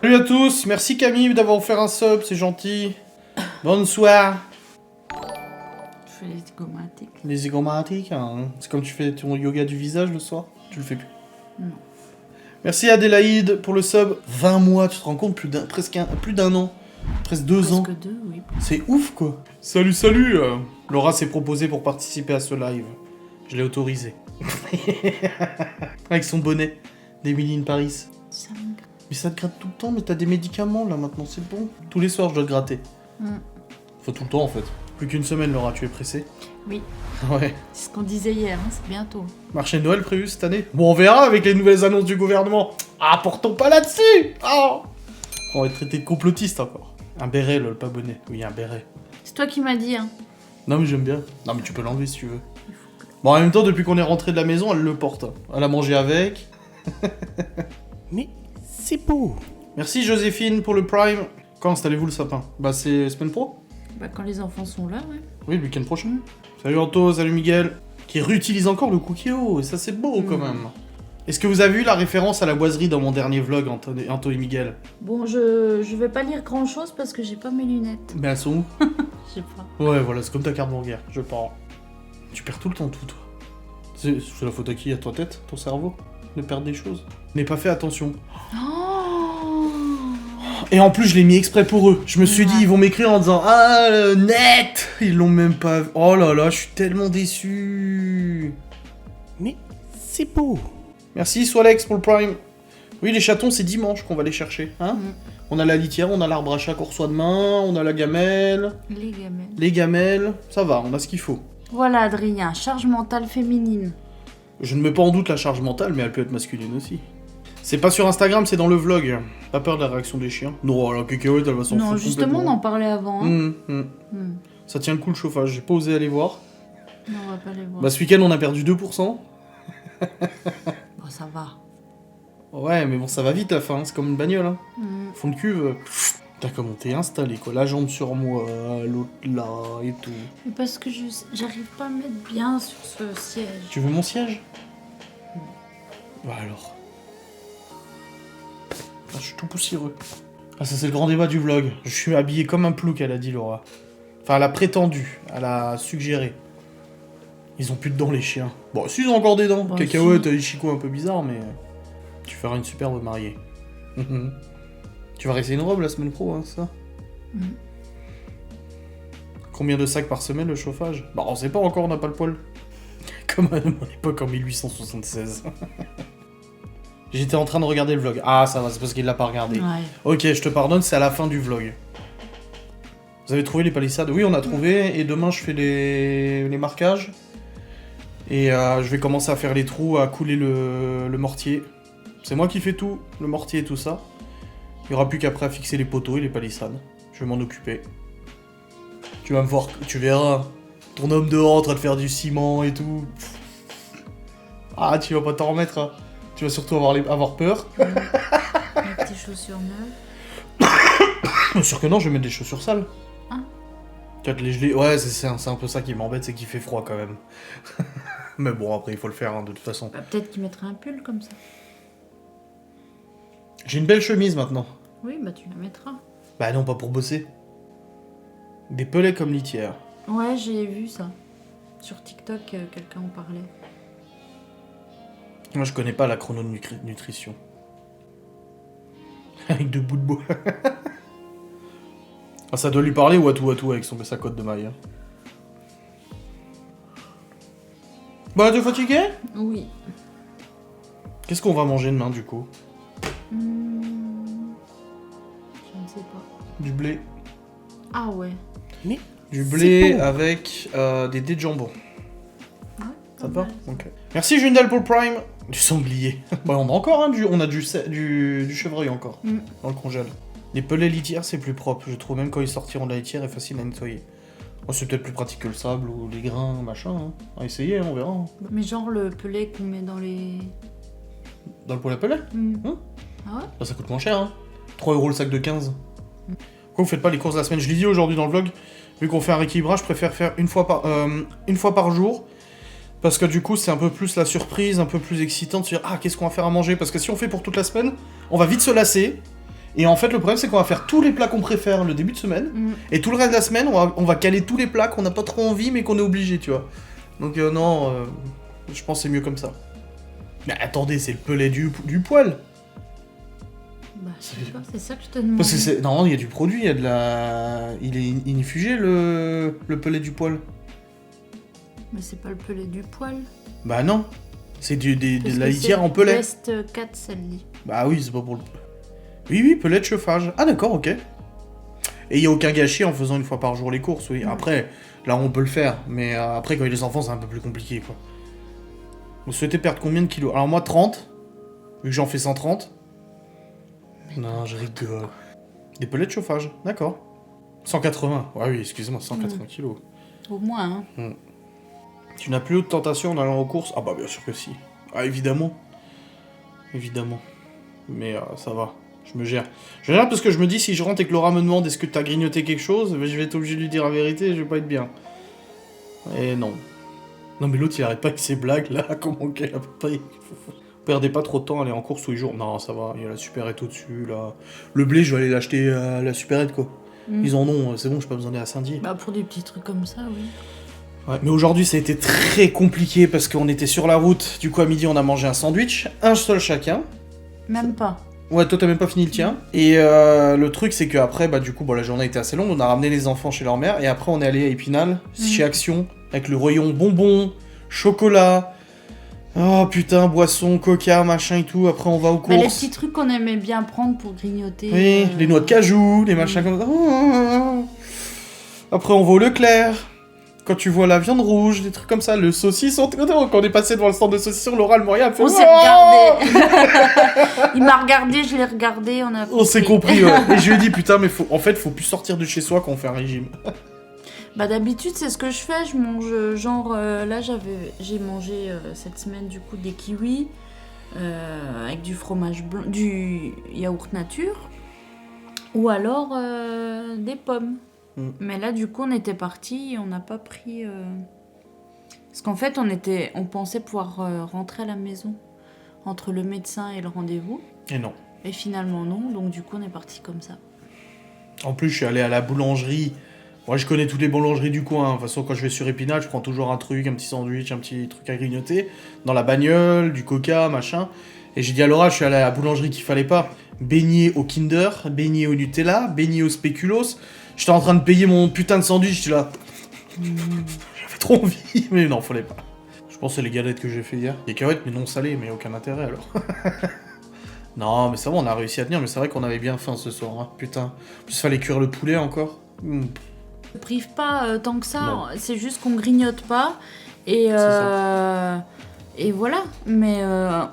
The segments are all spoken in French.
Salut à tous, merci Camille d'avoir offert un sub, c'est gentil. Bonsoir. Je fais les zygomatiques. Les zygomatiques, hein. C'est comme tu fais ton yoga du visage le soir. Tu le fais plus. Non. Merci Adélaïde pour le sub. 20 mois, tu te rends compte, plus d'un an. Presque 2 ans. Presque 2, oui. C'est ouf quoi. Salut, salut. Laura s'est proposée pour participer à ce live. Je l'ai autorisé. Avec son bonnet d'Emily in Paris. Ça me... Mais ça te gratte tout le temps, mais t'as des médicaments là maintenant, c'est bon. Tous les soirs je dois te gratter. Faut tout le temps en fait. Plus qu'une semaine Laura, tu es pressée? Oui. Ouais. C'est ce qu'on disait hier, hein, c'est bientôt. Marché de Noël prévu cette année? Bon, on verra avec les nouvelles annonces du gouvernement. Ah, portons pas là-dessus. Oh, on va être traité de complotiste encore. Un béret, lol, pas bonnet. Oui, un béret. C'est toi qui m'as dit, hein. Non, mais j'aime bien. Non, mais tu peux l'enlever si tu veux. Bon, en même temps, depuis qu'on est rentré de la maison, elle le porte. Elle a mangé avec. Mais c'est beau. Merci Joséphine pour le Prime. Quand installez-vous le sapin? Bah, c'est semaine pro? Bah, quand les enfants sont là, ouais. Oui, le week-end prochain. Salut Anto, salut Miguel. Qui réutilise encore le Cookie-O, et ça c'est beau quand même. Est-ce que vous avez vu la référence à la boiserie dans mon dernier vlog, Anto et Miguel? Bon, je vais pas lire grand-chose parce que j'ai pas mes lunettes. Mais elles sont où? Je sais pas. Ouais, voilà, c'est comme ta carte bancaire, je pars. Tu perds tout le temps tout, toi. C'est la faute à qui? À toi tête? Ton cerveau? De perdre des choses? N'aie pas fait attention. Oh. Et en plus, je l'ai mis exprès pour eux. Je me suis dit, Ouais. ils vont m'écrire en disant ah, net. Ils l'ont même pas vu. Oh là là, je suis tellement déçu. Mais c'est beau. Merci Swalex pour le Prime. Oui, les chatons, c'est dimanche qu'on va les chercher. Hein Mm. On a la litière, on a l'arbre à chat qu'on reçoit demain, on a la gamelle, Les gamelles. les gamelles. Ça va, on a ce qu'il faut. Voilà, Adrien, charge mentale féminine. Je ne mets pas en doute la charge mentale, mais elle peut être masculine aussi. C'est pas sur Instagram, c'est dans le vlog. Pas peur de la réaction des chiens? Non, la cacahuète, elle va s'en foutre Non, justement, on complètement. en parlait avant. Hein. Ça tient le coup le chauffage, j'ai pas osé aller voir. Non, on va pas les voir. Bah ce week-end on a perdu 2%. Bon, ça va. Ouais, mais bon, ça va vite la fin, c'est comme une bagnole. Hein. Fond de cuve. T'as comment t'es installé quoi, la jambe sur moi, l'autre là et tout. Mais parce que j'arrive pas à me mettre bien sur ce siège. Tu veux mon siège? Bah alors. Ah, je suis tout poussiéreux. Ah ça c'est le grand débat du vlog. Je suis habillé comme un plouc, elle a dit Laura. Enfin elle a prétendu, elle a suggéré. Ils ont plus de dents les chiens. Bon si ils ont encore des dents. Bah, Cacahuète, si. Ichiko un peu bizarre mais... Tu feras une superbe mariée. Tu vas rester une robe la semaine pro, hein, ça? Combien de sacs par semaine le chauffage? Bah on sait pas encore, on n'a pas le poil. Comme à mon époque en 1876. J'étais en train de regarder le vlog. Ah ça va, c'est parce qu'il l'a pas regardé. Ouais. Ok, je te pardonne, c'est à la fin du vlog. Vous avez trouvé les palissades? Oui, on a trouvé, et demain je fais les marquages. Et je vais commencer à faire les trous, à couler le mortier. C'est moi qui fais tout, le mortier et tout ça. Il n'y aura plus qu'après à fixer les poteaux et les palissades. Je vais m'en occuper. Tu vas me voir, tu verras. Ton homme dehors en train de faire du ciment et tout. Ah, tu vas pas t'en remettre. Hein. Tu vas surtout avoir peur. Avec tes chaussures neuves. Bien sûr que non, je vais mettre des chaussures sales. Ah. Tu vas te les geler. Ouais, c'est un peu ça qui m'embête, c'est qu'il fait froid quand même. Mais bon, après, il faut le faire hein, de toute façon. Bah, peut-être qu'il mettrait un pull comme ça. J'ai une belle chemise maintenant. Oui, bah tu la mettras. Bah non, pas pour bosser. Des pelets comme litière. Ouais, j'ai vu ça. Sur TikTok, quelqu'un en parlait. Moi, je connais pas la chrononutrition. Avec 2 bouts de bois. Ah, ça doit lui parler ou à tout avec sa cote de maille. Hein. Bah, t'es fatigué? Oui. Qu'est-ce qu'on va manger demain, du coup? Je ne sais pas. Du blé. Ah ouais. Mais Du blé beau. avec des dés de jambon. Ouais, Ça te pas va? mal. Ok. Merci Jundal pour le Prime. Du sanglier. Bah, on a encore, hein, on a du chevreuil encore. Dans le congèle. Les pelets litières, c'est plus propre. Je trouve même quand ils sortiront de la litière, est facile à nettoyer. Oh, c'est peut-être plus pratique que le sable ou les grains, machin. Hein. À essayer, hein, on verra. Hein. Mais genre le pellet qu'on met dans les... Dans le pot à pellet? Ah ouais? Bah, ça coûte moins cher, hein. 3 € le sac de 15. Pourquoi vous faites pas les courses de la semaine? Je l'ai dit aujourd'hui dans le vlog. Vu qu'on fait un rééquilibrage, je préfère faire une fois par jour. Parce que du coup, c'est un peu plus la surprise, un peu plus excitant de se dire ah, qu'est-ce qu'on va faire à manger? Parce que si on fait pour toute la semaine, on va vite se lasser. Et en fait, le problème, c'est qu'on va faire tous les plats qu'on préfère le début de semaine. Et tout le reste de la semaine, on va caler tous les plats qu'on n'a pas trop envie, mais qu'on est obligé, tu vois. Donc, non, je pense que c'est mieux comme ça. Mais attendez, c'est le pellet du poil. Bah, je sais pas, c'est ça que je te demande. Parce que non, il y a du produit, il y a de la. Il est inifugé le pellet du poil. Mais c'est pas le pellet du poil. Bah non. C'est de Parce la que litière c'est en pellet. Best 4, celle dit. Bah oui, c'est pas pour le. Oui, pellet de chauffage. Ah d'accord, ok. Et il n'y a aucun gâchis en faisant une fois par jour les courses, oui. Après, là on peut le faire, mais après quand il y a les enfants c'est un peu plus compliqué, quoi. Vous souhaitez perdre combien de kilos? Alors moi 30, vu que j'en fais 130. Non, je rigole. Des pellets de chauffage, d'accord. 180, ouais, oui, excusez-moi, 180 kilos. Au moins, hein. Tu n'as plus de tentation en allant aux courses? Ah bah bien sûr que si. Ah évidemment. Évidemment. Mais ça va, je me gère. Je me gère parce que je me dis si je rentre et que Laura me demande est-ce que t'as grignoté quelque chose, je vais être obligé de lui dire la vérité et je vais pas être bien. Et non. Non mais l'autre il arrête pas avec ses blagues là, comment qu'elle a pas... Perdez pas trop de temps à aller en course tous les jours. Non ça va, il y a la supérette au-dessus là. Le blé je vais aller l'acheter à la supérette quoi. Ils en ont, c'est bon, j'ai pas besoin d'aller à Saint-Dié. Bah pour des petits trucs comme ça, oui. Ouais, mais aujourd'hui ça a été très compliqué parce qu'on était sur la route, du coup à midi on a mangé un sandwich, un seul chacun. Même pas. Ouais, toi t'as même pas fini le tien. Et le truc c'est que après, bah du coup, bon, la journée était assez longue, on a ramené les enfants chez leur mère, et après on est allé à Épinal, chez Action, avec le rayon bonbons, chocolat, oh putain, boisson, coca, machin et tout, après on va aux courses. Bah, les petits trucs qu'on aimait bien prendre pour grignoter. Oui, les noix de cajou, les machins comme ça. Après on va au Leclerc. Quand tu vois la viande rouge, des trucs comme ça, le saucisson, quand on est passé devant le stand de saucisson, Laura, le moyen, elle fait... On s'est regardé. Il m'a regardé, je l'ai regardé, on s'est compris, ouais. Et je lui ai dit, putain, mais faut plus sortir de chez soi quand on fait un régime. Bah d'habitude, c'est ce que je fais, je mange genre... là, j'ai mangé cette semaine, du coup, des kiwis, avec du fromage blanc, du yaourt nature, ou alors des pommes. Mais là, du coup, on était partis, on n'a pas pris... Parce qu'en fait, on pensait pouvoir rentrer à la maison entre le médecin et le rendez-vous. Et non. Et finalement, non. Donc, du coup, on est parti comme ça. En plus, je suis allé à la boulangerie. Moi, je connais toutes les boulangeries du coin. De toute façon, quand je vais sur Épinal, je prends toujours un truc, un petit sandwich, un petit truc à grignoter. Dans la bagnole, du coca, machin. Et j'ai dit à Laura, je suis allé à la boulangerie qu'il fallait pas. Beignet au Kinder, beignet au Nutella, beignet au Spéculoos. J'étais en train de payer mon putain de sandwich, j'étais là. J'avais trop envie, mais non, fallait pas. Je pense que c'est les galettes que j'ai fait hier. Des carottes, mais non salées, mais aucun intérêt alors. Non, mais ça va, on a réussi à tenir, mais c'est vrai qu'on avait bien faim ce soir, hein. Putain. En plus, il fallait cuire le poulet encore. On se prive pas tant que ça, Non. c'est juste qu'on grignote pas. Et, et voilà, mais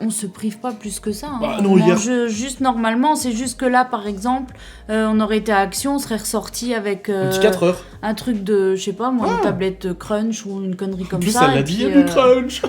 on se prive pas plus que ça. Hein. Bah, on non, hier... mange juste normalement, c'est juste que là, par exemple, on aurait été à Action, on serait ressorti avec Un petit 4 heures. un truc de, je sais pas moi, une tablette crunch ou une connerie comme En plus, ça. elle l'a dit, il y a du crunch.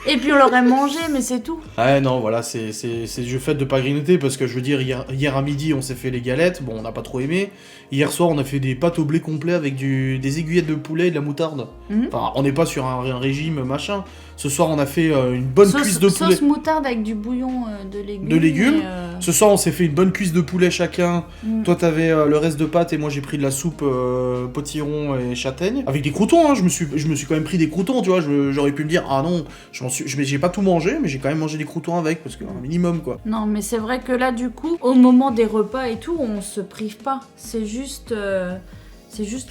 Et puis on l'aurait mangé, mais c'est tout. Ouais, non, voilà, c'est le fait de pas grignoter, parce que je veux dire, hier à midi, on s'est fait les galettes, bon, on n'a pas trop aimé. Hier soir, on a fait des pâtes au blé complet avec des aiguillettes de poulet et de la moutarde. Enfin, on n'est pas sur un régime, machin. Ce soir, on a fait une bonne cuisse de poulet. Sauce moutarde avec du bouillon de légumes. De légumes. Et, Ce soir, on s'est fait une bonne cuisse de poulet chacun. Toi, t'avais le reste de pâtes et moi, j'ai pris de la soupe potiron et châtaigne. Avec des croûtons, hein. Je me suis quand même pris des croûtons, tu vois. J'aurais pu me dire, ah non, j'ai pas tout mangé, mais j'ai quand même mangé des croûtons avec, parce qu'un minimum, quoi. Non, mais c'est vrai que là, du coup, au moment des repas et tout, on se prive pas. C'est juste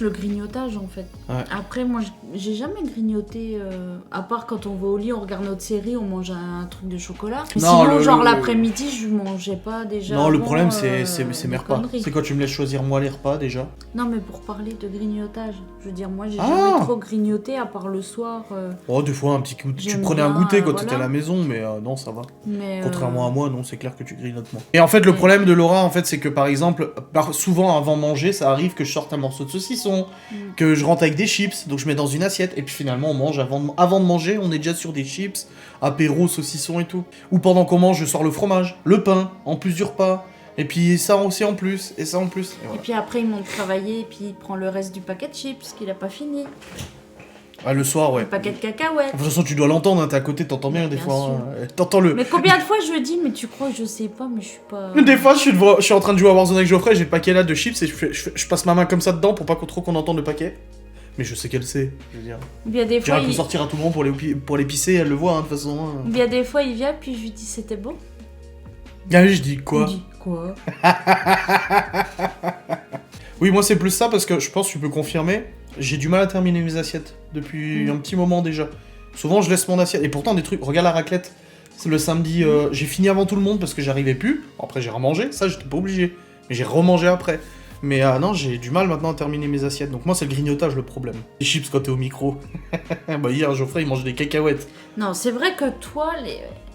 le grignotage, en fait. Ouais. Après, moi, j'ai jamais grignoté, à part quand on va au lit, on regarde notre série, on mange un truc de chocolat. Mais Non, sinon, genre l'après-midi, je mangeais pas déjà. Non, le avant, problème, c'est mes des repas. conneries. C'est quand tu me laisses choisir moi les repas, déjà. Non, mais pour parler de grignotage, je veux dire, moi, j'ai Ah jamais trop grignoté, à part le soir. Oh, des fois, un petit coup. Tu J'aime prenais un bien, goûter quand voilà. t'étais à la maison, mais non, ça va. Mais, Contrairement à moi, non, c'est clair que tu grignotes moins. Et en fait, le Oui. problème de Laura, en fait, c'est que par exemple, souvent avant de manger, ça arrive que je sorte un morceau de saucisson, que je rentre avec des chips, donc je mets dans une assiette, et puis finalement, on mange avant de manger, on est déjà sur des chips, apéro, saucisson et tout. Ou pendant qu'on mange, je sors le fromage, le pain, en plus du repas. Et puis ça aussi en plus, et ça en plus. Et Et voilà. puis après, il monte travailler, et puis il prend le reste du paquet de chips qu'il a pas fini. Ah, le soir, ouais. Un paquet de cacahuètes. De toute façon, tu dois l'entendre, hein, t'es à côté, t'entends bien des Bien fois. sûr. Hein. T'entends le. Mais combien de fois je dis, mais tu crois que je sais pas, mais je suis pas... Des fois, je suis en train de jouer à Warzone avec Geoffrey, j'ai le paquet là de chips et je passe ma main comme ça dedans pour pas trop qu'on entende le paquet. Mais je sais qu'elle sait, je veux dire. Bien des fois, Elle peut sortir à tout moment pour les pisser, elle le voit, hein, de toute façon. Hein. Bien des fois, il vient, puis je lui dis, c'était bon. Ah oui, je dis quoi? Il dit, quoi? Oui, moi c'est plus ça parce que je pense que tu peux confirmer, j'ai du mal à terminer mes assiettes depuis un petit moment déjà. Souvent je laisse mon assiette, et pourtant des trucs, regarde la raclette, c'est le samedi, j'ai fini avant tout le monde parce que j'arrivais plus, après j'ai remangé, ça j'étais pas obligé, mais j'ai remangé après. Mais non, j'ai du mal maintenant à terminer mes assiettes, donc moi c'est le grignotage le problème. Les chips quand t'es au micro. Bah hier Geoffrey il mange des cacahuètes. Non, c'est vrai que toi,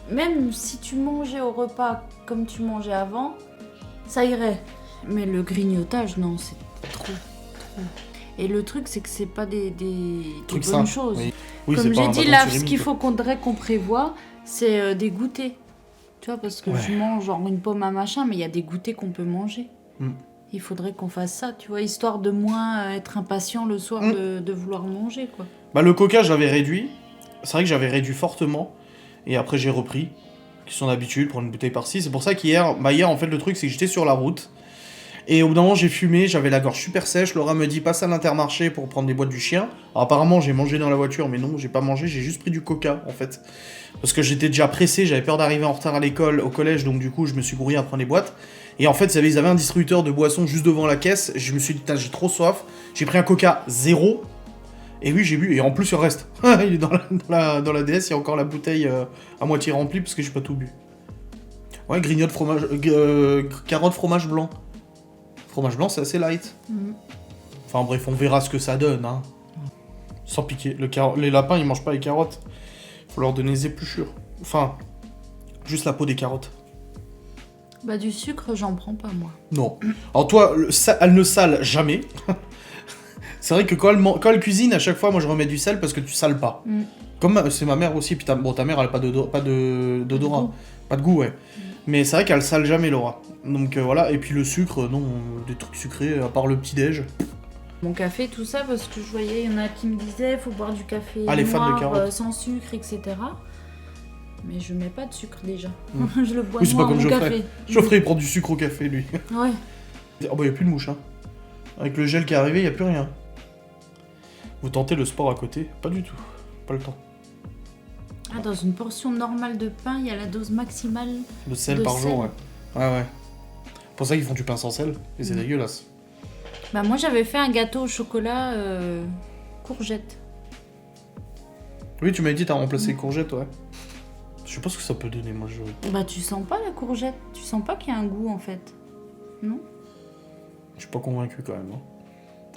même si tu mangeais au repas comme tu mangeais avant, ça irait. Mais le grignotage, non, c'est trop. Et le truc, c'est que c'est pas des Trucs bonnes sains, choses. oui. Oui, Comme c'est pas j'ai un dit, bâton là, de ce cérémonie, qu'il quoi. faudrait qu'on prévoit, c'est des goûters. Tu vois, parce que Ouais. je mange genre une pomme à machin, mais il y a des goûters qu'on peut manger. Mm. Il faudrait qu'on fasse ça, tu vois, histoire de moins être impatient le soir de vouloir manger, quoi. Bah le coca j'avais réduit, c'est vrai que j'avais réduit fortement, et après j'ai repris, qui sont d'habitude, pour une bouteille par-ci. C'est pour ça qu'hier, hier en fait le truc c'est que j'étais sur la route, et au bout d'un moment j'ai fumé, j'avais la gorge super sèche, Laura me dit passe à l'Intermarché pour prendre des boîtes du chien. Alors apparemment j'ai mangé dans la voiture, mais non j'ai pas mangé, j'ai juste pris du coca en fait. Parce que j'étais déjà pressé, j'avais peur d'arriver en retard à l'école, au collège, donc du coup je me suis brouillé à prendre les boîtes. Et en fait ils avaient un distributeur de boissons juste devant la caisse, je me suis dit putain j'ai trop soif, j'ai pris un coca 0. Et oui, j'ai bu, et en plus, il reste. Il est dans la DS, il y a encore la bouteille à moitié remplie, parce que j'ai pas tout bu. Ouais, grignote fromage... carotte fromage blanc. Fromage blanc, c'est assez light. Enfin bref, on verra ce que ça donne, hein. Sans piquer. Les lapins, ils mangent pas les carottes. Faut leur donner des épluchures. Enfin, juste la peau des carottes. Bah du sucre, j'en prends pas, moi. Non. Alors toi, elle ne sale jamais. C'est vrai que quand elle cuisine, à chaque fois, moi je remets du sel parce que tu sales pas. Comme c'est ma mère aussi, puis ta mère elle a pas d'odorat, pas de goût, ouais. Mais c'est vrai qu'elle sale jamais, Laura. Donc voilà, et puis le sucre, non, des trucs sucrés, à part le petit-déj. Mon café, tout ça, parce que je voyais, il y en a qui me disaient, faut boire du café les fans de noir, carottes. sans sucre, etc. Mais je mets pas de sucre déjà. Je le bois Oui, c'est pas noir, comme mon Geoffrey. café. Geoffrey, il prend du sucre au café, lui. Ouais. Oh bah, y a plus de mouche, hein. Avec le gel qui est arrivé, y a plus rien. Vous tentez le sport à côté? Pas du tout. Pas le temps. Ah, dans une portion normale de pain, il y a la dose maximale. De sel De par jour, sel. ouais. Ouais, ouais. Pour ça qu'ils font du pain sans sel, et c'est dégueulasse. Bah moi, j'avais fait un gâteau au chocolat courgette. Oui, tu m'avais dit t'as remplacé les courgettes, ouais. Je sais pas ce que ça peut donner, moi je... Bah tu sens pas la courgette? Tu sens pas qu'il y a un goût, en fait? Non? Je suis pas convaincu quand même. Hein.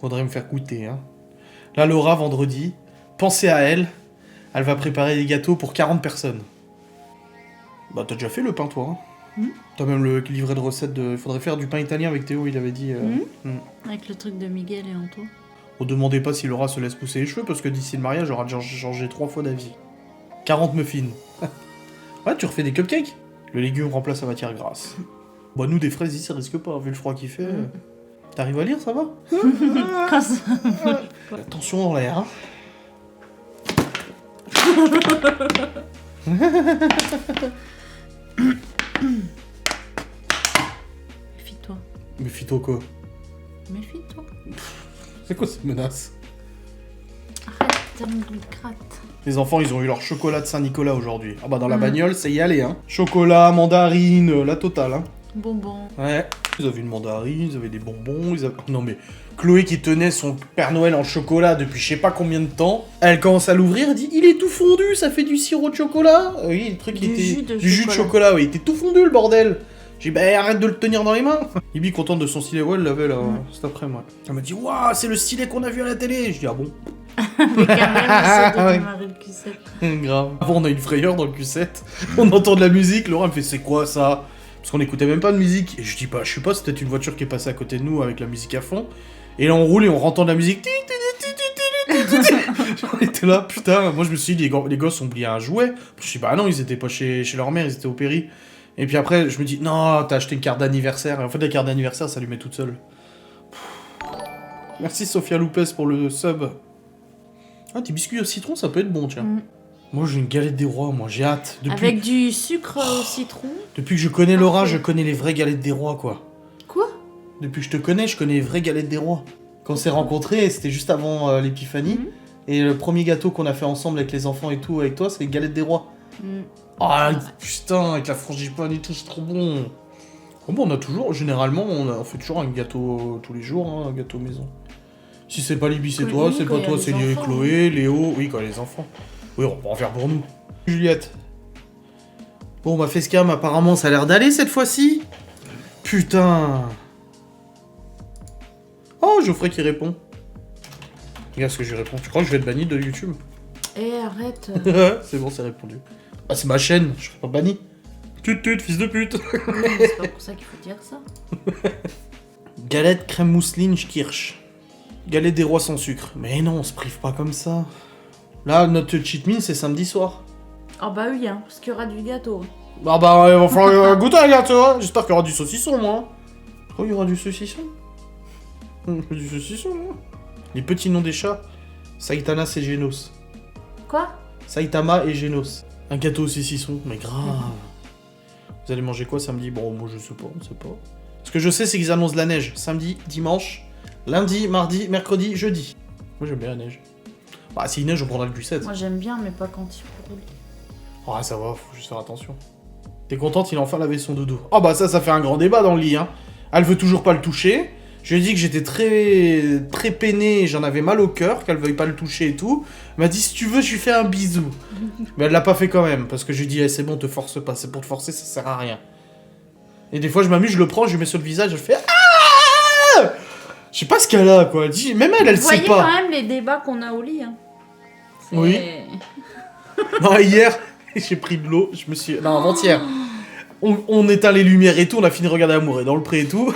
Faudrait me faire goûter. Hein. Là, Laura, vendredi, pensez à elle. Elle va préparer des gâteaux pour 40 personnes. Bah, t'as déjà fait le pain, toi. Hein. T'as même le livret de recettes de... Il faudrait faire du pain italien avec Théo, il avait dit. Avec le truc de Miguel et Anto. On demandait pas si Laura se laisse pousser les cheveux, parce que d'ici le mariage, j'aurai déjà changé 3 fois d'avis. 40 muffins. Ouais, tu refais des cupcakes. Le légume remplace la matière grasse. Bah, nous, des fraises ici, ça risque pas, vu le froid qu'il fait. T'arrives à lire, ça va? Attention dans l'air, hein. Méfie-toi. Méfie-toi quoi? Méfie-toi. C'est quoi cette menace? Arrête, t'as me gratte. Les enfants, ils ont eu leur chocolat de Saint-Nicolas aujourd'hui. Ah bah dans la bagnole, c'est y aller, hein. Chocolat, mandarine, la totale, hein. Bonbon. Ouais. Ils avaient une mandarine, ils avaient des bonbons, Non mais, Chloé qui tenait son Père Noël en chocolat depuis je sais pas combien de temps, elle commence à l'ouvrir, elle dit « Il est tout fondu, ça fait du sirop de chocolat !» Oui, le truc Du était... jus de du jus de chocolat. chocolat, oui, il était tout fondu le bordel. J'ai dit « Bah arrête de le tenir dans les mains !» Ibi contente de son stylet, ouais, elle l'avait là, cet après-midi. Elle m'a dit « Waouh, c'est le stylet qu'on a vu à la télé !» Je dis « Ah bon ?» Mais quand même, essaie de Ouais. démarrer le Q7. Grave. Avant, on a une frayeur dans le Q7. On entend de la musique. Laura me fait c'est quoi ça? Parce qu'on écoutait même pas de musique. Et je dis bah je sais pas, c'est peut-être une voiture qui est passée à côté de nous avec la musique à fond. Et là on roule et on entend de la musique. On était là, putain. Moi je me suis dit les gosses ont oublié un jouet. Je me suis dit bah non, ils étaient pas chez leur mère, ils étaient au péri. Et puis après je me dis non, t'as acheté une carte d'anniversaire. Et en fait la carte d'anniversaire ça lui met toute seule. Merci Sophia Loupès pour le sub. Ah, des biscuits au citron, ça peut être bon, tiens. Mm. Moi, j'ai une galette des rois, moi, j'ai hâte. Avec du sucre au citron. Depuis que je connais Laura, Parfait. je connais les vraies galettes des rois, quoi. Quoi? Depuis que je te connais, je connais les vraies galettes des rois. Quand on s'est rencontrés, c'était juste avant l'épiphanie. Mhm. Et le premier gâteau qu'on a fait ensemble avec les enfants et tout, avec toi, c'est les galettes des rois. Mm. Ah, putain, avec la frangipane et tout, c'est trop bon. Oh, bon, on a toujours, généralement, on fait toujours un gâteau tous les jours, hein, un gâteau maison. Si c'est pas Libby, c'est Oui, toi, oui, c'est quand pas il y a toi, les c'est enfants, Chloé, Léo, oui, quand il y a les enfants. Oui, on peut en faire pour nous. Juliette. Bon, bah, facecam, apparemment, ça a l'air d'aller cette fois-ci. Putain. Oh, Geoffrey qui répond. Regarde ce que je lui réponds. Tu crois que je vais être banni de YouTube? Eh, arrête. C'est bon, c'est répondu. Ah, c'est ma chaîne, je serai pas banni. Tut, fils de pute. C'est pas pour ça qu'il faut dire ça. Galette crème mousseline kirsch. Galette des rois sans sucre. Mais non, on se prive pas comme ça. Là, notre cheat meal, c'est samedi soir. Ah bah oui, hein, parce qu'il y aura du gâteau. Ah bah, il va falloir goûter un gâteau, hein. J'espère qu'il y aura du saucisson, moi. Oh, il y aura du saucisson. Du saucisson, moi. Les petits noms des chats. Saitama et Genos. Quoi? Saitama et Genos. Un gâteau au saucisson, mais grave. Vous allez manger quoi samedi? Bon, moi je sais pas, on sait pas. Ce que je sais, c'est qu'ils annoncent de la neige. Samedi, dimanche, lundi, mardi, mercredi, jeudi. Moi j'aime bien la neige. Bah, s'il neige, on prendra le bucette. Moi j'aime bien, mais pas quand il roule. Ah, ça va, faut juste faire attention. T'es contente, il a enfin lavé son dodo. Oh bah ça fait un grand débat dans le lit, hein. Elle veut toujours pas le toucher. Je lui ai dit que j'étais très peiné, j'en avais mal au cœur, qu'elle veuille pas le toucher et tout. Elle m'a dit, si tu veux, je lui fais un bisou. Mais elle l'a pas fait quand même, parce que je lui ai dit, eh, c'est bon, te force pas, c'est pour te forcer, ça sert à rien. Et des fois, je m'amuse, je le prends, je lui mets sur le visage, je fais, ah! Je sais pas ce qu'elle a, quoi. Elle dit, même elle Vous sait voyez pas. quand même les débats qu'on a au lit, hein. C'est- Oui. Non, hier, j'ai pris de l'eau, je me suis... Non, avant-hier. On éteint les lumières et tout, on a fini de regarder Amour et dans le pré et tout.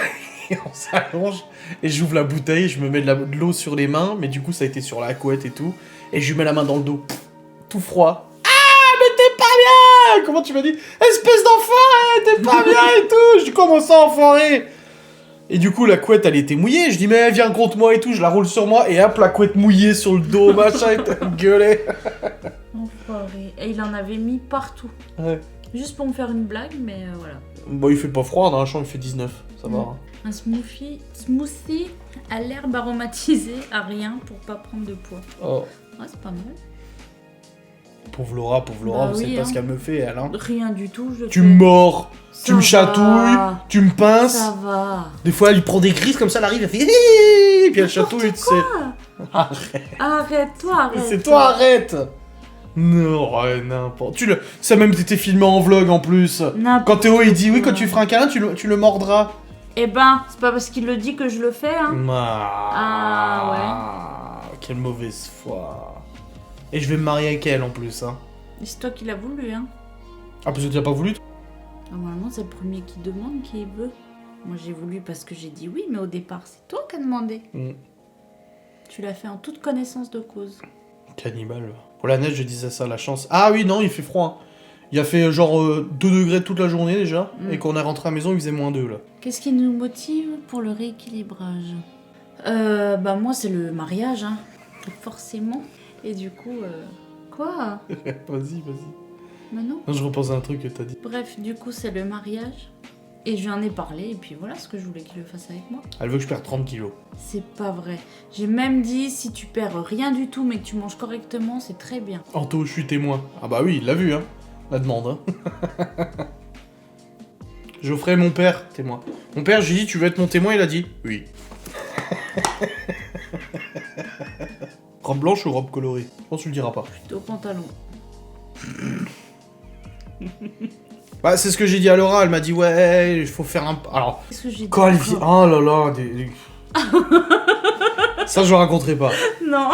Et on s'allonge, et j'ouvre la bouteille, je me mets de l'eau sur les mains, mais du coup, ça a été sur la couette et tout. Et je lui mets la main dans le dos, pff, tout froid. Ah, mais t'es pas bien! Comment tu m'as dit? Espèce d'enfoiré, t'es pas bien et tout! Je dis, comment ça, enfoiré? Et du coup, la couette, elle était mouillée. Je dis, mais viens contre moi et tout, je la roule sur moi, et hop, la couette mouillée sur le dos, machin, et t'as gueulé. Enfoiré. Et il en avait mis partout. Ouais. Juste pour me faire une blague, mais voilà. Bon, il fait pas froid, dans la chambre, il fait 19, ça va. Hein. Un smoothie à l'herbe aromatisée, à rien pour pas prendre de poids. Oh, Ouais, c'est pas mal. pauvre Laura, Bah vous savez oui, pas hein. ce qu'elle me fait, elle, hein. Rien du tout, je Tu fais. me mords, Ça tu me va. chatouilles, tu me pinces. Ça va. Des fois, elle lui prend des grises comme ça, elle arrive, elle fait hihi, puis elle chatouille, tu sais. Arrête-toi, arrête. C'est toi, arrête. Non, n'importe. Ça a même été filmé en vlog en plus. Quand Théo il dit oui, quand tu feras un câlin, tu le mordras. Eh ben, c'est pas parce qu'il le dit que je le fais, hein. Ah, quelle mauvaise foi. Et je vais me marier avec elle en plus, hein. Et c'est toi qui l'as voulu, hein. Ah, parce que tu n'as pas voulu? Normalement, c'est le premier qui demande qui veut. Moi, j'ai voulu parce que j'ai dit oui, mais au départ, c'est toi qui as demandé. Tu l'as fait en toute connaissance de cause. Cannibale. Pour la neige, je disais ça, la chance. Ah oui, non, il fait froid. Hein. Il a fait genre 2 degrés toute la journée déjà, et quand on est rentré à la maison, il faisait -2 là. Qu'est-ce qui nous motive pour le rééquilibrage? Bah moi, c'est le mariage, hein. Forcément. Et du coup, quoi? Vas-y. Mais non. Non, je repense à un truc que t'as dit. Bref, du coup, c'est le mariage. Et je lui en ai parlé, et puis voilà ce que je voulais qu'il le fasse avec moi. Elle veut que je perde 30 kilos. C'est pas vrai. J'ai même dit, si tu perds rien du tout, mais que tu manges correctement, c'est très bien. Anto, je suis témoin. Ah bah oui, il l'a vu, hein. La demande, hein. Geoffrey, mon père, témoin. Mon père, j'ai dit, tu veux être mon témoin? Il a dit, oui. Robe blanche ou robe colorée? Je pense que tu le diras pas. Plutôt pantalon. Bah, c'est ce que j'ai dit à Laura, elle m'a dit, ouais, il faut faire un... Alors, Qu'est-ce que j'ai dit quand elle vit... encore Oh là là, Ça, je le raconterai pas. Non.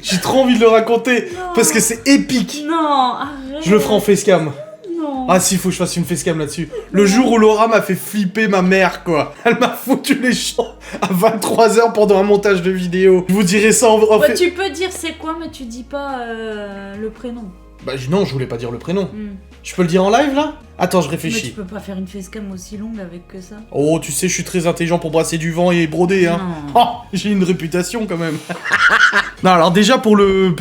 J'ai trop envie de le raconter, Non. parce que c'est épique. Non, arrête. Je le ferai en facecam. Non. Ah si, faut que je fasse une facecam là-dessus. Le jour où Laura m'a fait flipper ma mère, quoi. Elle m'a foutu les champs à 23h pendant un montage de vidéo. Je vous dirai ça en Ouais, fait... tu peux dire c'est quoi, mais tu dis pas le prénom. Bah non, je voulais pas dire le prénom. Je peux le dire en live, là? Attends, je Mais tu réfléchis. peux pas faire une facecam aussi longue avec que ça. Oh, tu sais, je suis très intelligent pour brasser du vent et broder, hein. Non. Oh, j'ai une réputation, quand même. Non, alors déjà, pour le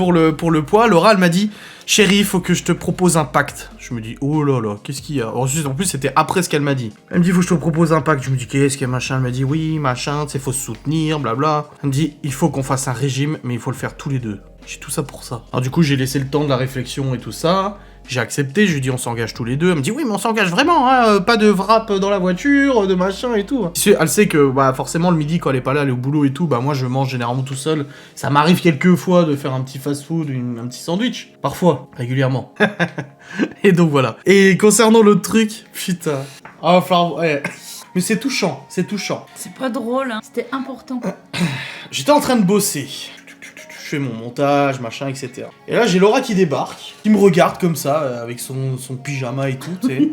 poids, Laura, elle m'a dit... Chérie, il faut que je te propose un pacte. Je me dis, oh là là, qu'est-ce qu'il y a? En plus, c'était après ce qu'elle m'a dit. Elle me dit, il faut que je te propose un pacte. Je me dis, qu'est-ce qu'il y a, machin? Elle m'a dit, oui, machin, tu sais, faut se soutenir, blabla. Elle me dit, il faut qu'on fasse un régime, mais il faut le faire tous les deux. J'ai tout ça pour ça. Alors du coup, j'ai laissé le temps de la réflexion et tout ça. J'ai accepté, je lui ai dit on s'engage tous les deux. Elle me dit oui mais on s'engage vraiment, hein, pas de wrap dans la voiture, de machin et tout. Elle sait que bah, forcément le midi quand elle est pas là, elle est au boulot et tout, bah moi je mange généralement tout seul. Ça m'arrive quelques fois de faire un petit fast-food, un petit sandwich. Parfois, régulièrement. Et donc voilà. Et concernant l'autre truc, putain. Ah, ouais. Mais c'est touchant, c'est touchant. C'est pas drôle, hein. C'était important. J'étais en train de bosser. Je fais mon montage, machin, etc. Et là, j'ai Laura qui débarque, qui me regarde comme ça, avec son pyjama et tout, tu sais.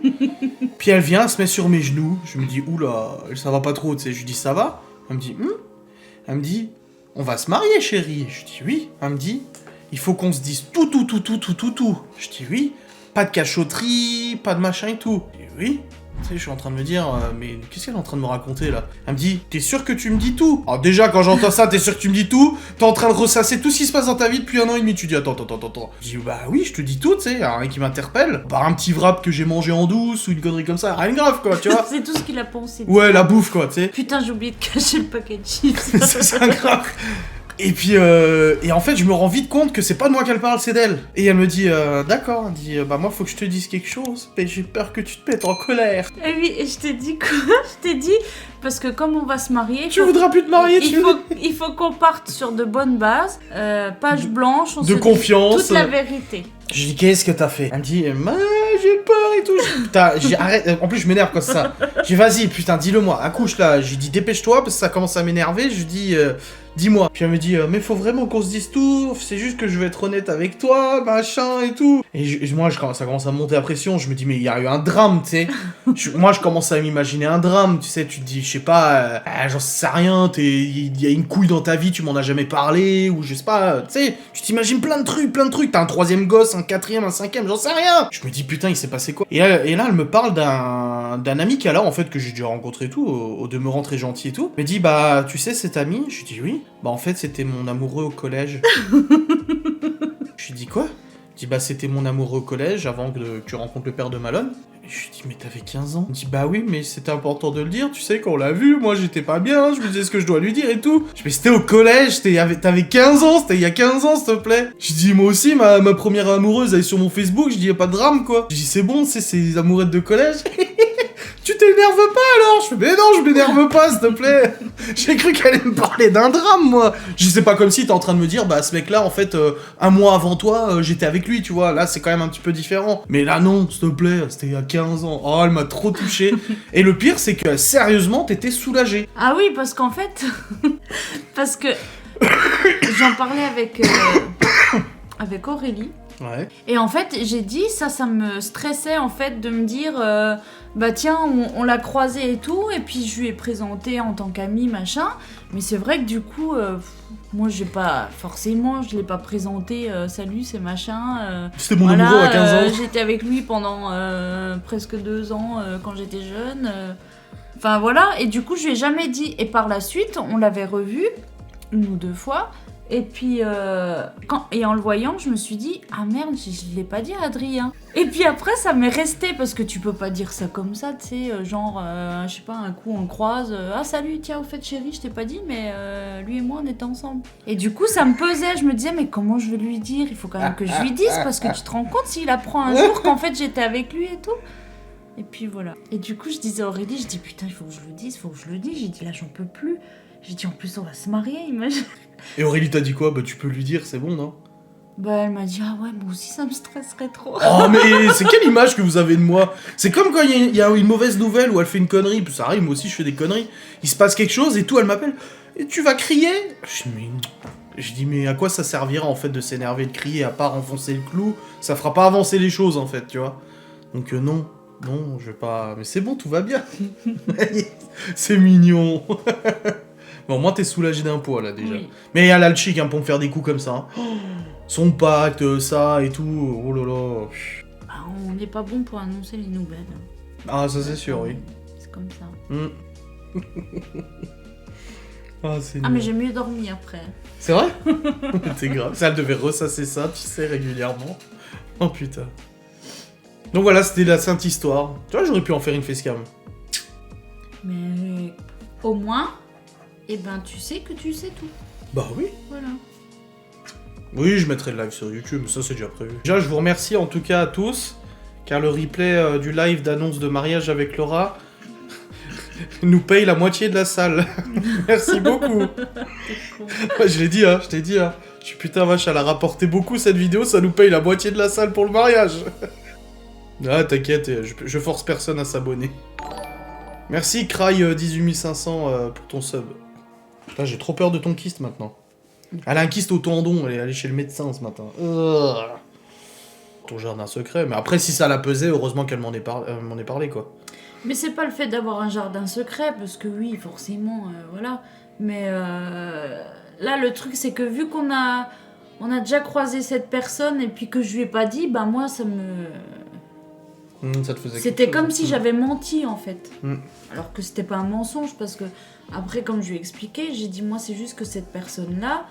Puis elle vient, elle se met sur mes genoux. Je me dis, oula, ça va pas trop, tu sais. Je lui dis, ça va? Elle me dit, Elle me dit, on va se marier, chérie. Je dis, oui. Elle me dit, il faut qu'on se dise tout. Je dis, oui. Pas de cachotterie, pas de machin et tout. Je dis, oui. Tu sais, je suis en train de me dire, mais qu'est-ce qu'elle est en train de me raconter là? Elle me dit, t'es sûr que tu me dis tout? Alors déjà, quand j'entends ça, t'es sûr que tu me dis tout? T'es en train de ressasser tout ce qui se passe dans ta vie depuis 1 an et demi. Tu dis, attends. Je dis, bah oui, je te dis tout, tu sais, y'a rien qui m'interpelle. Par un petit wrap que j'ai mangé en douce ou une connerie comme ça, rien de grave quoi, tu vois. C'est tout ce qu'il a pensé. Ouais, la bouffe quoi, tu sais. Putain, j'ai oublié de cacher le paquet de chips. C'est grave. Et puis, et en fait, je me rends vite compte que c'est pas de moi qu'elle parle, c'est d'elle. Et elle me dit, d'accord, elle dit, bah moi, faut que je te dise quelque chose, mais j'ai peur que tu te mettes en colère. Et oui, et je t'ai dit quoi? Je t'ai dit, parce que comme on va se marier... Tu voudras plus te marier, il faut qu'on parte sur de bonnes bases, page blanche, on de se dit confiance. toute la vérité. Je dis, qu'est-ce que t'as fait? Elle me dit, j'ai peur et tout. Putain, arrête. En plus, je m'énerve quand c'est ça. Je dis, vas-y, putain, dis-le-moi. Accouche là. Je lui dis, dépêche-toi parce que ça commence à m'énerver. Je lui dis, dis-moi. Puis elle me dit, mais faut vraiment qu'on se dise tout. C'est juste que je veux être honnête avec toi, machin et tout. Et moi, ça commence à me monter la pression. Je me dis, mais il y a eu un drame, tu sais. Moi, je commence à m'imaginer un drame. Tu sais, tu te dis, je sais pas, j'en sais rien. Il y a une couille dans ta vie, tu m'en as jamais parlé. Ou je sais pas, tu sais, tu t'imagines plein de trucs. T'as un 3e gosse, un 4e, un 5e, j'en sais rien. Je me dis, putain, il s'est passé quoi? Et là, elle me parle d'un ami qu'elle a, en fait, que j'ai déjà rencontré et tout, au demeurant très gentil et tout. Elle me dit, bah, tu sais, cet ami? Je lui dis, oui. Bah, en fait, c'était mon amoureux au collège. Je lui dis, quoi? Elle dit, bah, c'était mon amoureux au collège avant que tu rencontres le père de Malone. Et je lui dis, mais t'avais 15 ans? Elle me dit, bah oui, mais c'était important de le dire, tu sais, quand on l'a vu, moi j'étais pas bien, je me disais ce que je dois lui dire et tout. Je dis, mais c'était au collège, t'avais 15 ans, c'était il y a 15 ans, s'il te plaît. Je dis, moi aussi, ma première amoureuse, elle est sur mon Facebook, je dis, y a pas de drame, quoi. Je dis, c'est bon, c'est les amourettes de collège. Tu t'énerves pas alors? Je fais, mais non, je m'énerve pas, s'il te plaît. J'ai cru qu'elle allait me parler d'un drame, moi. Je sais pas comme si t'es en train de me dire, bah, ce mec-là, en fait, 1 mois avant toi, j'étais avec lui, tu vois. Là, c'est quand même un petit peu différent. Mais là, non, s'il te plaît, c'était il y a 15 ans. Oh, elle m'a trop touché. Et le pire, c'est que, sérieusement, t'étais soulagé. Ah oui, parce qu'en fait... parce que... j'en parlais avec Aurélie. Ouais. Et en fait, j'ai dit, ça me stressait en fait de me dire, bah tiens, on l'a croisé et tout, et puis je lui ai présenté en tant qu'amie, machin. Mais c'est vrai que du coup, moi je l'ai pas présenté, salut, c'est machin. C'était mon amoureux à 15 ans. J'étais avec lui pendant presque 2 ans quand j'étais jeune. Enfin voilà, et du coup, je lui ai jamais dit. Et par la suite, on l'avait revu 1 ou 2 fois. Et puis, en le voyant, je me suis dit, ah merde, je l'ai pas dit à Adrien. Et puis après, ça m'est resté, parce que tu peux pas dire ça comme ça, tu sais, genre, je sais pas, un coup on croise, ah salut, tiens, au fait chérie, je t'ai pas dit, mais lui et moi, on était ensemble. Et du coup, ça me pesait, je me disais, mais comment je vais lui dire? Il faut quand même que je lui dise, parce que tu te rends compte s'il apprend un jour qu'en fait j'étais avec lui et tout. Et puis voilà. Et du coup, je disais à Aurélie, je dis, putain, il faut que je le dise, J'ai dit, là, j'en peux plus. J'ai dit, en plus, on va se marier, imagine. Et Aurélie t'a dit quoi? Bah, tu peux lui dire, c'est bon, non? Bah, elle m'a dit, ah ouais, moi aussi, ça me stresserait trop. Oh, mais c'est quelle image que vous avez de moi? C'est comme quand il y a une mauvaise nouvelle où elle fait une connerie, puis ça arrive, moi aussi, je fais des conneries. Il se passe quelque chose et tout, elle m'appelle. Et tu vas crier? Je dis, mais à quoi ça servira, en fait, de s'énerver, de crier, à part enfoncer le clou? Ça fera pas avancer les choses, en fait, tu vois. Donc, non, je vais pas... Mais c'est bon, tout va bien. C'est mignon. Bon, au moins t'es soulagé d'un poids là déjà. Oui. Mais elle a le chic pour me faire des coups comme ça. Hein. Son pacte, ça et tout. Oh là là. Bah on n'est pas bon pour annoncer les nouvelles. Ah, ça c'est sûr, oui. C'est comme ça. Ah, c'est Ah, nul. mais j'ai mieux dormi après. C'est vrai? C'est grave. Ça, elle devait ressasser ça, tu sais, régulièrement. Oh putain. Donc voilà, c'était la sainte histoire. Tu vois, j'aurais pu en faire une facecam. Mais au moins, eh ben, tu sais que tu sais tout. Bah oui. Voilà. Oui, je mettrai le live sur YouTube, mais ça c'est déjà prévu. Déjà, je vous remercie en tout cas à tous, car le replay du live d'annonce de mariage avec Laura nous paye la moitié de la salle. Merci beaucoup. Ouais, je l'ai dit, hein, je t'ai dit, hein. Je suis putain vache, elle a rapporté beaucoup cette vidéo, ça nous paye la moitié de la salle pour le mariage. Ah, t'inquiète, je force personne à s'abonner. Merci, Cry 18500 pour ton sub. Putain, j'ai trop peur de ton kyste maintenant. Elle a un kyste au tendon, elle est allée chez le médecin ce matin. Ton jardin secret, mais après si ça la pesait, heureusement qu'elle m'en ait parlé quoi. Mais c'est pas le fait d'avoir un jardin secret, parce que oui, forcément, voilà. Mais là, le truc, c'est que vu qu'on a déjà croisé cette personne et puis que je lui ai pas dit, bah moi, ça me... Ça te faisait C'était quelque comme chose. si j'avais menti, en fait. Mm. Alors que c'était pas un mensonge, parce que après, comme je lui ai expliqué, j'ai dit, moi, c'est juste que cette personne-là,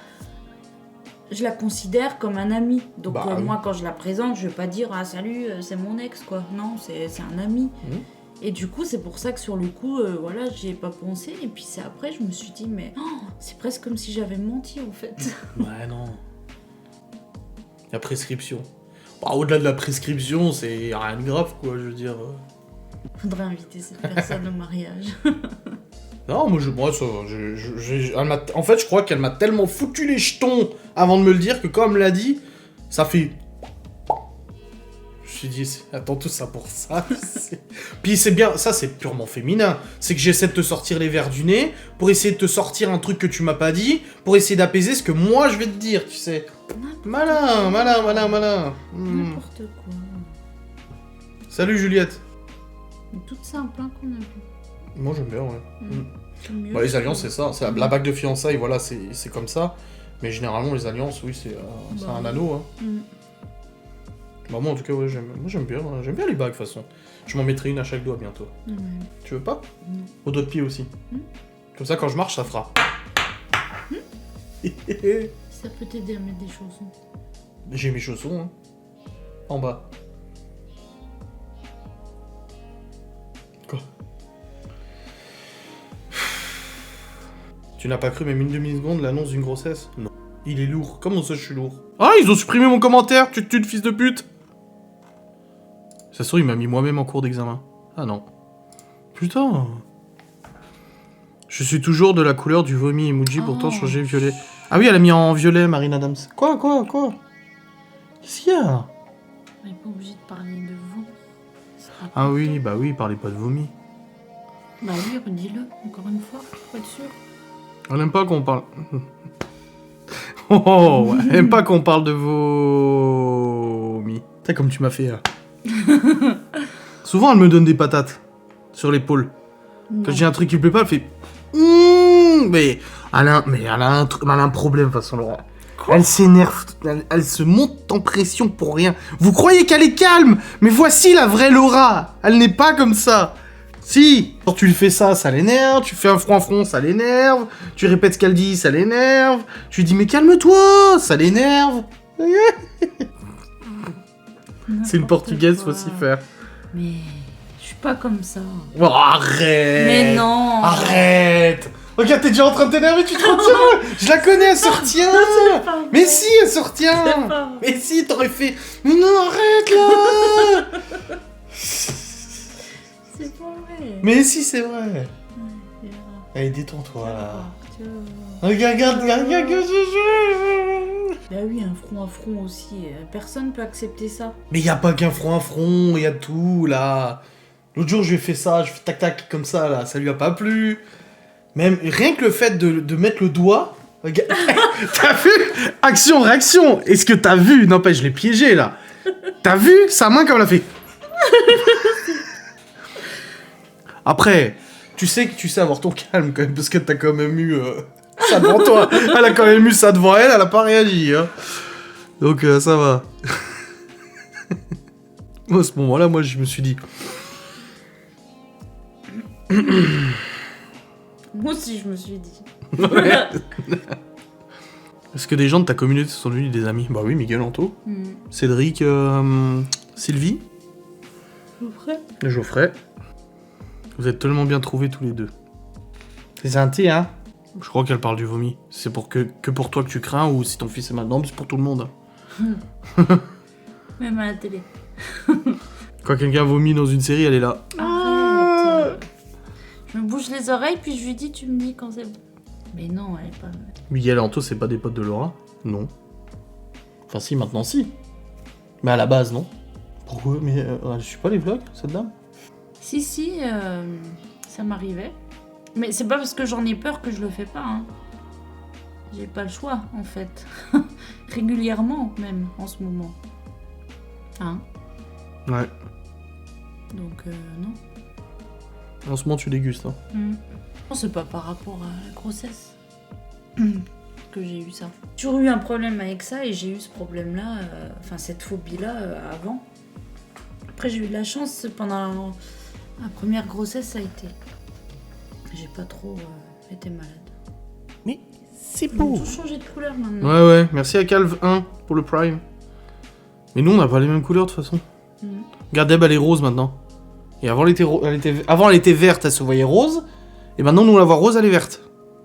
je la considère comme un ami. Donc Bah, oui. moi, quand je la présente, je vais pas dire, ah salut, c'est mon ex, quoi. Non, c'est un ami. Mm. Et du coup, c'est pour ça que sur le coup, voilà, j'y ai pas pensé. Et puis c'est après, je me suis dit, mais c'est presque comme si j'avais menti, en fait. Ouais, non. La prescription. Bah, au-delà de la prescription, c'est rien de grave, quoi, je veux dire. Faudrait inviter cette personne au mariage. Non, moi, en fait, je crois qu'elle m'a tellement foutu les jetons avant de me le dire que quand elle me l'a dit, ça fait... Je me suis dit, attends tout ça pour ça. Puis c'est bien, ça c'est purement féminin. C'est que j'essaie de te sortir les verres du nez pour essayer de te sortir un truc que tu m'as pas dit, pour essayer d'apaiser ce que moi je vais te dire, tu sais. Malin. N'importe quoi. Salut Juliette. Toute simple, hein, qu'on a vu. Moi j'aime bien, ouais. C'est mieux. Bah, les alliances c'est ça, la bague de fiançailles, voilà, c'est comme ça. Mais généralement les alliances, oui, c'est un anneau. Hein. Bah moi en tout cas, ouais, j'aime bien les bagues de toute façon. Je m'en mettrai une à chaque doigt bientôt. Ouais. Tu veux pas? Non. Au doigt de pied aussi. Comme ça quand je marche, ça fera. Ça peut t'aider à mettre des chaussons. J'ai mes chaussons, hein. En bas. Quoi? Tu n'as pas cru même une demi-seconde l'annonce d'une grossesse? Non. Il est lourd. Comment ça, je suis lourd? Ah, ils ont supprimé mon commentaire, tu te fils de pute! Ça se trouve, il m'a mis moi-même en cours d'examen. Ah non. Putain. Je suis toujours de la couleur du vomi emoji, pourtant changé violet. Ah oui, elle a mis en violet, Marine Adams. Quoi? Qu'est-ce qu'il y a? On n'est pas obligé de parler de vous. Ah oui, bah oui, parlez pas de vomi. Bah oui, redis-le, encore une fois, pour être sûr. On n'aime pas qu'on parle... Oh, ouais. Elle aime pas qu'on parle de vomi. T'as comme tu m'as fait, là. Souvent, elle me donne des patates sur l'épaule. Quand je dis un truc qui lui plaît pas, elle fait... mais elle a un problème, de toute façon, Laura. Elle s'énerve, elle se monte en pression pour rien. Vous croyez qu'elle est calme, mais voici la vraie Laura. Elle n'est pas comme ça. Si, quand tu lui fais ça, ça l'énerve. Tu fais un front, ça l'énerve. Tu répètes ce qu'elle dit, ça l'énerve. Tu lui dis mais calme-toi, ça l'énerve. C'est une portugaise, faut s'y faire. Mais je suis pas comme ça. Oh, arrête. Mais non. Arrête. Regarde, t'es déjà en train de t'énerver, tu te retiens. Je la connais, elle se retient. Mais si, elle se retient. Mais si, t'aurais fait... Mais non, arrête là. C'est pas vrai. Mais si, c'est vrai. C'est vrai. Allez, détends-toi là. Tu vois. Regarde. Bah oui, un front à front aussi. Personne peut accepter ça. Mais y a pas qu'un front à front, y a tout là. L'autre jour, je lui ai fait ça, je fais tac-tac comme ça là, ça lui a pas plu. Même rien que le fait de mettre le doigt. Regarde. T'as vu? Action, réaction. Est-ce que t'as vu? Non, pas, je l'ai piégé là. T'as vu sa main comme elle a fait. Après, tu sais avoir ton calme quand même, parce que t'as quand même eu ça devant toi. Elle a quand même eu ça devant elle, elle a pas réagi. Hein. Donc ça va. À ce moment-là, moi, je me suis dit... Moi aussi, je me suis dit. Est-ce que des gens de ta communauté sont devenus des amis? Bah oui, Miguel Anto, Cédric, Sylvie, Geoffrey. Vous êtes tellement bien trouvés tous les deux. C'est gentil, hein? Je crois qu'elle parle du vomi. C'est pour que pour toi que tu crains, ou si ton fils est mal? Non, c'est pour tout le monde. Même à la télé. Quand quelqu'un vomit dans une série, elle est là. Arrête. Je me bouge les oreilles, puis je lui dis, tu me dis quand c'est bon. Mais non, elle est pas... Miguel et Anto, c'est pas des potes de Laura? Non. Enfin si, maintenant si. Mais à la base, non. Pourquoi? Mais elle suit pas les vlogs, cette dame? Si, ça m'arrivait. Mais c'est pas parce que j'en ai peur que je le fais pas, hein. J'ai pas le choix, en fait. Régulièrement, même, en ce moment. Hein? Ouais. Donc, non. En ce moment, tu dégustes, hein. Non, c'est pas par rapport à la grossesse que j'ai eu ça. J'ai toujours eu un problème avec ça et j'ai eu ce problème-là, enfin cette phobie-là avant. Après, j'ai eu de la chance pendant la première grossesse, ça a été. J'ai pas trop été malade. Mais c'est Ils ont beau. tout changé de couleur maintenant. Ouais. Merci à Calve 1 pour le Prime. Mais nous, on n'a pas les mêmes couleurs, de toute façon. Regarde, Deb, elle est rose, maintenant. Et avant, avant, elle était verte, elle se voyait rose. Et maintenant, nous, on la voit rose, elle est verte.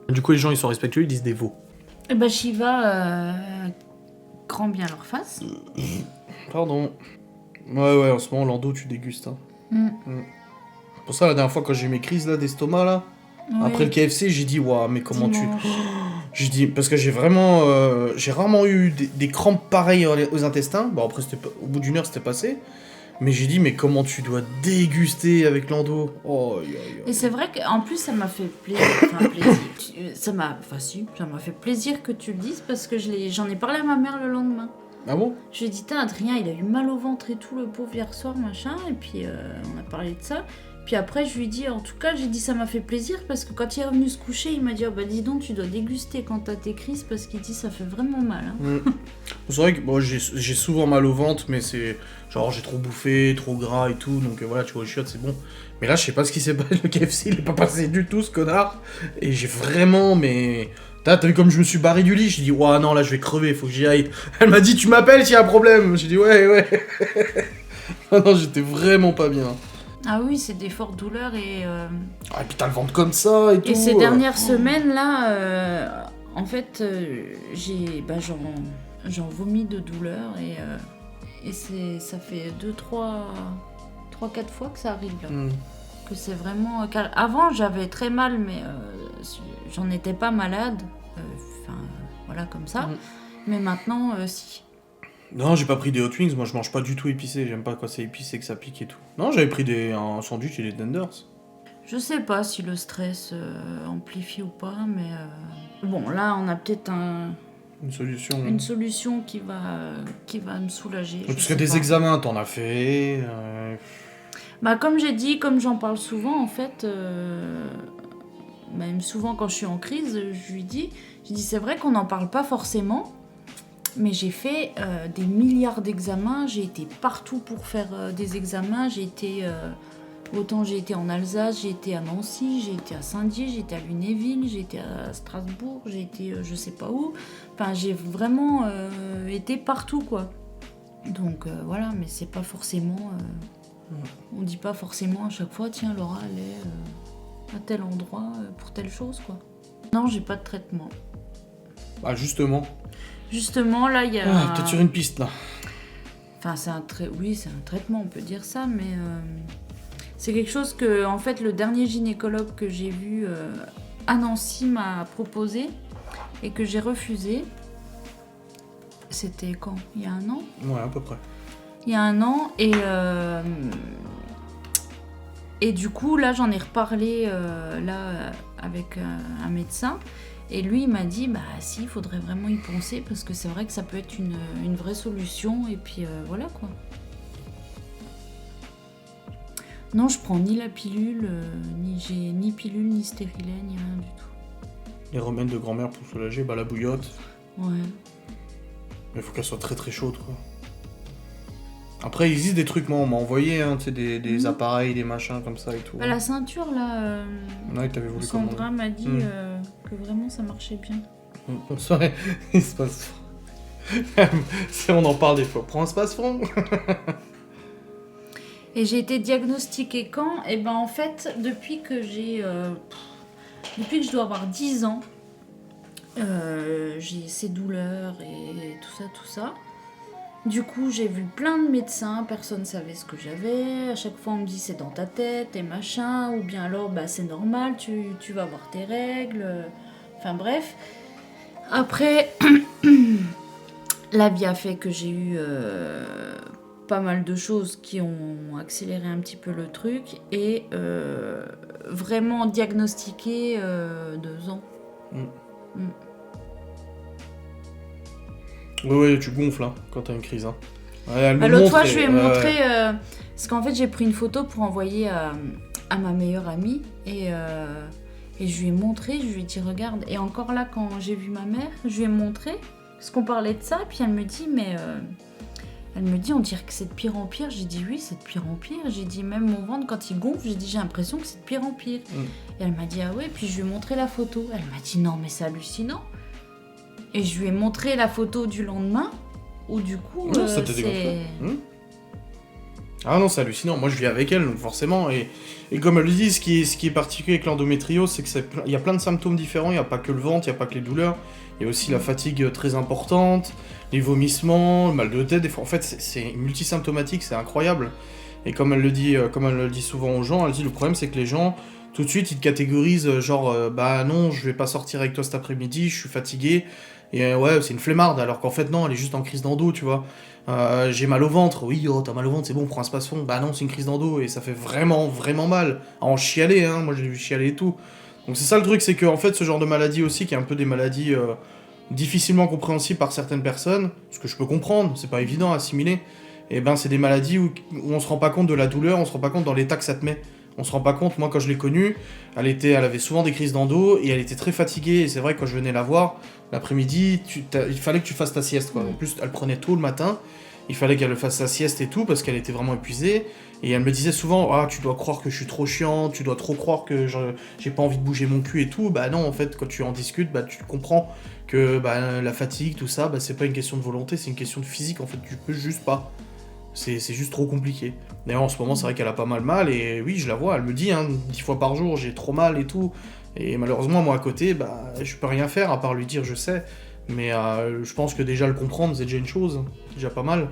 Du coup, les gens, ils sont respectueux, ils disent des veaux. Et bah, Shiva, grand bien leur face. Pardon. Ouais, en ce moment, Lando, tu dégustes. Hein. Pour ça, la dernière fois, quand j'ai eu mes crises là, d'estomac, là, après le KFC, j'ai dit, waouh, mais comment Dimanche. J'ai dit, parce que j'ai vraiment... j'ai rarement eu des crampes pareilles aux intestins. Bon, après, au bout d'une heure, c'était passé. Mais j'ai dit, mais comment tu dois déguster avec Lando? Oh, Et c'est vrai qu'en plus, ça m'a fait plaisir. Enfin, plaisir. Ça m'a fait plaisir que tu le dises parce que j'en ai parlé à ma mère le lendemain. Ah bon? Je lui ai dit, Adrien, il a eu mal au ventre et tout, le pauvre, hier soir, machin. Et puis, on a parlé de ça. Puis après, je lui ai dit, en tout cas, j'ai dit, ça m'a fait plaisir parce que quand il est revenu se coucher, il m'a dit, oh, bah dis donc, tu dois déguster quand t'as tes crises parce qu'il dit, ça fait vraiment mal. Hein. C'est vrai que bon, j'ai souvent mal au ventre, mais c'est genre j'ai trop bouffé, trop gras et tout, donc voilà, tu vois, les chiottes, c'est bon. Mais là, je sais pas ce qui s'est passé, le KFC, il est pas passé du tout, ce connard. Et j'ai vraiment, mais... T'as vu comme je me suis barré du lit? J'ai dit, ouah, non, là, je vais crever, faut que j'y aille. Elle m'a dit, tu m'appelles s'il y a un problème. J'ai dit, ouais. Non, j'étais vraiment pas bien. Ah oui, c'est des fortes douleurs et... Ah, et puis t'as le ventre comme ça et tout. Et ces dernières semaines, là, en fait, j'en vomis de douleur et ça fait 3-4 fois que ça arrive là. Que c'est vraiment... Avant, j'avais très mal, mais j'en étais pas malade. Enfin, voilà, comme ça. Mais maintenant, si. Non, j'ai pas pris des hot wings, moi je mange pas du tout épicé, j'aime pas quand c'est épicé, que ça pique et tout. Non, j'avais pris un sandwich et des tenders. Je sais pas si le stress amplifie ou pas, mais... Bon, là, on a peut-être une solution qui va me soulager. Parce que des examens, t'en as fait... Bah, comme j'ai dit, comme j'en parle souvent, en fait... Même souvent quand je suis en crise, je dis, c'est vrai qu'on n'en parle pas forcément, mais j'ai fait des milliards d'examens, j'ai été partout pour faire des examens, autant j'ai été en Alsace, j'ai été à Nancy, j'ai été à Saint-Dié, j'ai été à Lunéville, j'ai été à Strasbourg, j'ai été je sais pas où, enfin j'ai vraiment été partout quoi. Donc voilà, mais c'est pas forcément, on dit pas forcément à chaque fois, tiens Laura elle est à tel endroit pour telle chose quoi. Non, j'ai pas de traitement. Bah justement. Justement, là, il y a... peut-être sur une piste, là. Enfin, c'est un traitement, on peut dire ça, mais... c'est quelque chose que, en fait, le dernier gynécologue que j'ai vu à Nancy m'a proposé et que j'ai refusé. C'était quand? Il y a un an? Ouais, à peu près. Il y a un an, et du coup, là, j'en ai reparlé là, avec un médecin. Et lui, il m'a dit, bah si, il faudrait vraiment y penser parce que c'est vrai que ça peut être une vraie solution. Et puis voilà quoi. Non, je prends ni la pilule, ni pilule, ni stérilet, ni rien du tout. Les remèdes de grand-mère pour soulager, bah la bouillotte. Ouais. Mais il faut qu'elle soit très très chaude quoi. Après, il existe des trucs, moi, on m'a envoyé, hein, tu sais, des appareils, des machins comme ça et tout. Bah, la ceinture, là, Ouais, t'avais voulu commander. Sandra m'a dit que vraiment ça marchait bien. Bonsoir, il se passe... on en parle des fois. Prends un space-fond. Et j'ai été diagnostiquée quand? Et ben en fait, depuis que je dois avoir 10 ans, j'ai ces douleurs et tout ça. Du coup, j'ai vu plein de médecins, personne ne savait ce que j'avais. À chaque fois, on me dit c'est dans ta tête et machin, ou bien alors bah, c'est normal, tu vas avoir tes règles. Enfin bref. Après, la vie a fait que j'ai eu pas mal de choses qui ont accéléré un petit peu le truc et vraiment diagnostiqué 2 ans. Ouais, tu gonfles hein, quand t'as une crise. Hein. Ouais, l'autre fois, je lui ai montré... parce qu'en fait, j'ai pris une photo pour envoyer à ma meilleure amie. Et je lui ai montré, je lui ai dit, regarde. Et encore là, quand j'ai vu ma mère, je lui ai montré. Parce qu'on parlait de ça. Puis elle me dit, on dirait que c'est de pire en pire. J'ai dit, oui, c'est de pire en pire. J'ai dit, même mon ventre, quand il gonfle, j'ai dit, j'ai l'impression que c'est de pire en pire. Et elle m'a dit, ah ouais. Puis je lui ai montré la photo. Elle m'a dit, non, mais c'est hallucinant. Et je lui ai montré la photo du lendemain, où du coup, non, ça t'a dégonflé. Ah non, c'est hallucinant. Moi, je vis avec elle, donc forcément. Et comme elle le dit, ce qui est particulier avec l'endométriose, c'est qu'il y a plein de symptômes différents. Il n'y a pas que le ventre, il n'y a pas que les douleurs. Il y a aussi la fatigue très importante, les vomissements, le mal de tête. Des fois, en fait, c'est multisymptomatique, c'est incroyable. Et comme elle le dit souvent aux gens, elle dit le problème, c'est que les gens... Tout de suite, ils te catégorisent genre, bah non, je vais pas sortir avec toi cet après-midi, je suis fatigué, et ouais, c'est une flemmarde, alors qu'en fait, non, elle est juste en crise d'endo, tu vois. J'ai mal au ventre, oui, oh, t'as mal au ventre, c'est bon, prends un space-fond, bah non, c'est une crise d'endo, et ça fait vraiment, vraiment mal. À en chialer, hein, moi j'ai vu chialer et tout. Donc c'est ça le truc, c'est que en fait, ce genre de maladie aussi, qui est un peu des maladies difficilement compréhensibles par certaines personnes, ce que je peux comprendre, c'est pas évident à assimiler, et ben c'est des maladies où on se rend pas compte de la douleur, on se rend pas compte dans l'état que ça te met. On se rend pas compte, moi quand je l'ai connue, elle avait souvent des crises d'endo et elle était très fatiguée. Et c'est vrai que quand je venais la voir, l'après-midi, il fallait que tu fasses ta sieste, quoi. En plus, elle prenait tôt le matin, il fallait qu'elle fasse sa sieste et tout parce qu'elle était vraiment épuisée. Et elle me disait souvent, ah, tu dois croire que je suis trop chiant, tu dois trop croire que j'ai pas envie de bouger mon cul et tout. Bah non, en fait, quand tu en discutes, bah tu comprends que bah, la fatigue, tout ça, bah c'est pas une question de volonté, c'est une question de physique. En fait, tu peux juste pas. C'est juste trop compliqué. D'ailleurs, en ce moment, c'est vrai qu'elle a pas mal, et oui, je la vois, elle me dit, 10 fois par jour, j'ai trop mal et tout. Et malheureusement, moi, à côté, bah, je peux rien faire, à part lui dire, je sais. Mais je pense que déjà le comprendre, c'est déjà une chose, c'est déjà pas mal.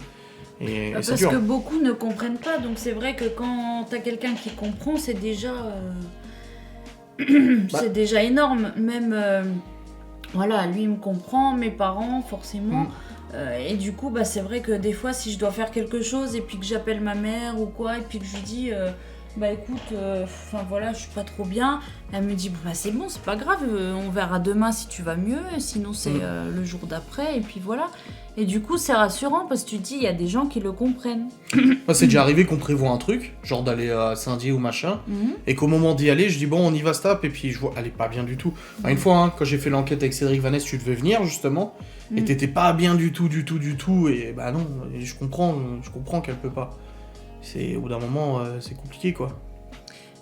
Et parce c'est dur. que beaucoup ne comprennent pas, donc c'est vrai que quand t'as quelqu'un qui comprend, c'est déjà... c'est déjà énorme. Même, voilà, lui, il me comprend, mes parents, forcément... et du coup, bah, c'est vrai que des fois, si je dois faire quelque chose et puis que j'appelle ma mère ou quoi, et puis que je lui dis, bah écoute, voilà, je suis pas trop bien, elle me dit, bah c'est bon, c'est pas grave, on verra demain si tu vas mieux, sinon c'est le jour d'après, et puis voilà. Et du coup, c'est rassurant parce que tu te dis, il y a des gens qui le comprennent. Moi, c'est déjà arrivé qu'on prévoit un truc, genre d'aller à Saint-Dié ou machin, et qu'au moment d'y aller, je dis, bon, on y va, stop, et puis je vois, elle est pas bien du tout. Une fois, quand j'ai fait l'enquête avec Cédric Vanesse, tu devais venir, justement, et t'étais pas bien du tout, et bah non, et je comprends qu'elle peut pas. Au bout d'un moment, c'est compliqué, quoi.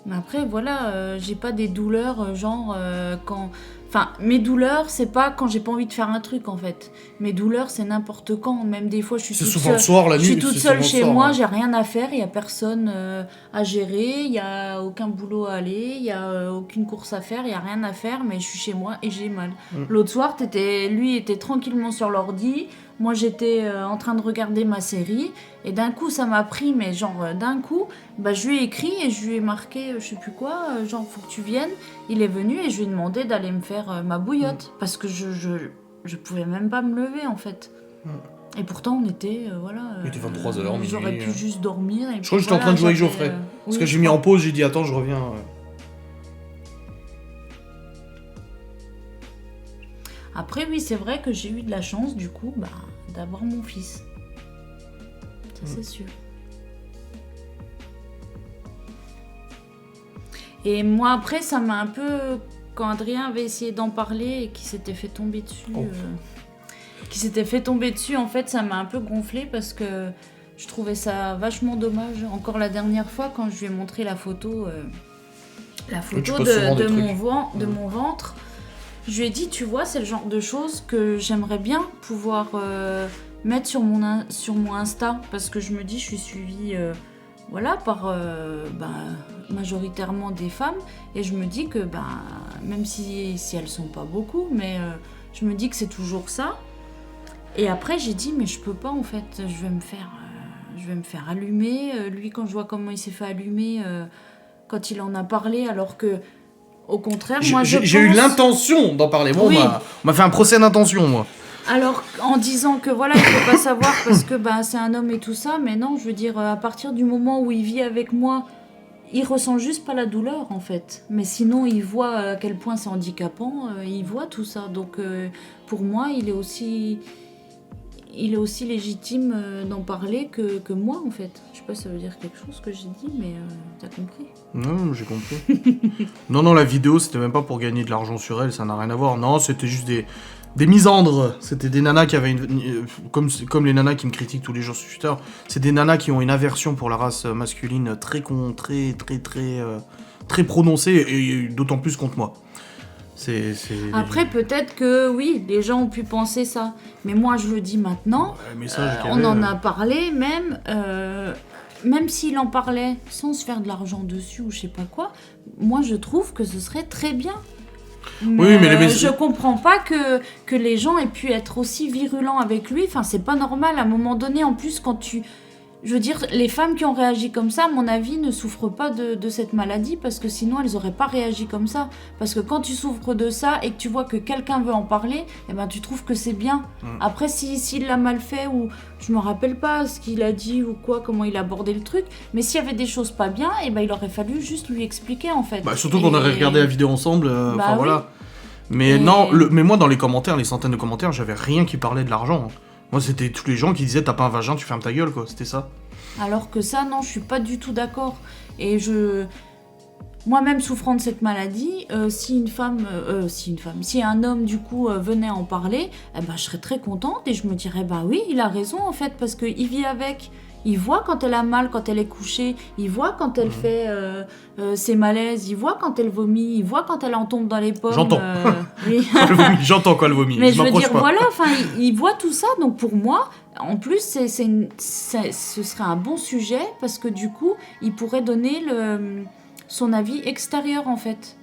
Mais après, voilà, j'ai pas des douleurs, genre, quand... Enfin, mes douleurs, c'est pas quand j'ai pas envie de faire un truc, en fait. Mes douleurs, c'est n'importe quand. Même des fois, je suis toute souvent seule. le soir, la nuit. Je suis toute seule chez soir, moi, ouais. j'ai rien à faire, il y a personne à gérer, il y a aucun boulot à aller, il y a aucune course à faire, il y a rien à faire, mais je suis chez moi et j'ai mal. L'autre soir, lui était tranquillement sur l'ordi, moi j'étais en train de regarder ma série, et d'un coup, ça m'a pris, mais genre d'un coup, bah, je lui ai écrit et je lui ai marqué, je sais plus quoi, genre faut que tu viennes. Il est venu et je lui ai demandé d'aller me faire ma bouillotte, parce que je pouvais même pas me lever en fait. Et pourtant on était, voilà... Il était 23h, minuit. J'aurais pu juste dormir. Et je crois que j'étais en train de jouer avec Geoffrey. Parce que j'ai mis en pause, j'ai dit attends, je reviens. Après oui, c'est vrai que j'ai eu de la chance du coup d'avoir mon fils. Ça c'est sûr. Et moi après ça m'a un peu... Quand Adrien avait essayé d'en parler et qu'il s'était fait tomber dessus... en fait ça m'a un peu gonflé parce que Je trouvais ça vachement dommage. Encore la dernière fois, quand je lui ai montré la photo tu poses souvent des de trucs. mon ventre, je lui ai dit, tu vois, c'est le genre de choses que j'aimerais bien pouvoir mettre sur mon Insta, parce que je me dis, je suis suivie par majoritairement des femmes, et je me dis que même si elles sont pas beaucoup, mais je me dis que c'est toujours ça. Et après j'ai dit, mais je peux pas en fait, je vais me faire allumer. Lui, quand je vois comment il s'est fait allumer quand il en a parlé, alors que au contraire, moi j'ai eu l'intention d'en parler. Bon, Oui. on m'a fait un procès d'intention, moi. Alors, en disant que voilà, il faut pas savoir parce que c'est un homme et tout ça, mais non, je veux dire, à partir du moment où il vit avec moi, il ressent juste pas la douleur en fait. Mais sinon, il voit à quel point c'est handicapant, il voit tout ça. Donc, pour moi, il est aussi légitime d'en parler que moi en fait. Je sais pas si ça veut dire quelque chose que j'ai dit, mais t'as compris. Non, j'ai compris. non, la vidéo, c'était même pas pour gagner de l'argent sur elle, ça n'a rien à voir. Non, c'était juste des misandres. C'était des nanas qui avaient comme les nanas qui me critiquent tous les jours sur Twitter, c'est des nanas qui ont une aversion pour la race masculine très prononcée, et d'autant plus contre moi. Après, peut-être que oui, les gens ont pu penser ça. Mais moi, je le dis maintenant. On en a parlé même s'il en parlait sans se faire de l'argent dessus ou je sais pas quoi. Moi, je trouve que ce serait très bien. Mais je comprends pas que les gens aient pu être aussi virulents avec lui. Enfin, c'est pas normal. À un moment donné, en plus, je veux dire, les femmes qui ont réagi comme ça, à mon avis, ne souffrent pas de cette maladie parce que sinon, elles n'auraient pas réagi comme ça. Parce que quand tu souffres de ça et que tu vois que quelqu'un veut en parler, tu trouves que c'est bien. Après, s'il l'a mal fait ou je me rappelle pas ce qu'il a dit ou quoi, comment il a abordé le truc, mais s'il y avait des choses pas bien, il aurait fallu juste lui expliquer en fait. Surtout qu'on aurait regardé la vidéo ensemble, voilà. Mais mais moi, dans les commentaires, les centaines de commentaires, j'avais rien qui parlait de l'argent. Moi, c'était tous les gens qui disaient « T'as pas un vagin, tu fermes ta gueule », quoi. C'était ça. Alors que ça, non, je suis pas du tout d'accord. Et moi-même souffrant de cette maladie, si un homme, du coup, venait en parler, je serais très contente et je me dirais « oui, il a raison, en fait, parce qu'il vit avec... » Il voit quand elle a mal, quand elle est couchée, il voit quand elle fait ses malaises, il voit quand elle vomit, il voit quand elle en tombe dans les pommes. J'entends. Oui. J'entends quand elle vomit. Mais je veux dire, voilà, il voit tout ça, donc pour moi, en plus, ce serait un bon sujet parce que du coup, il pourrait donner son avis extérieur en fait.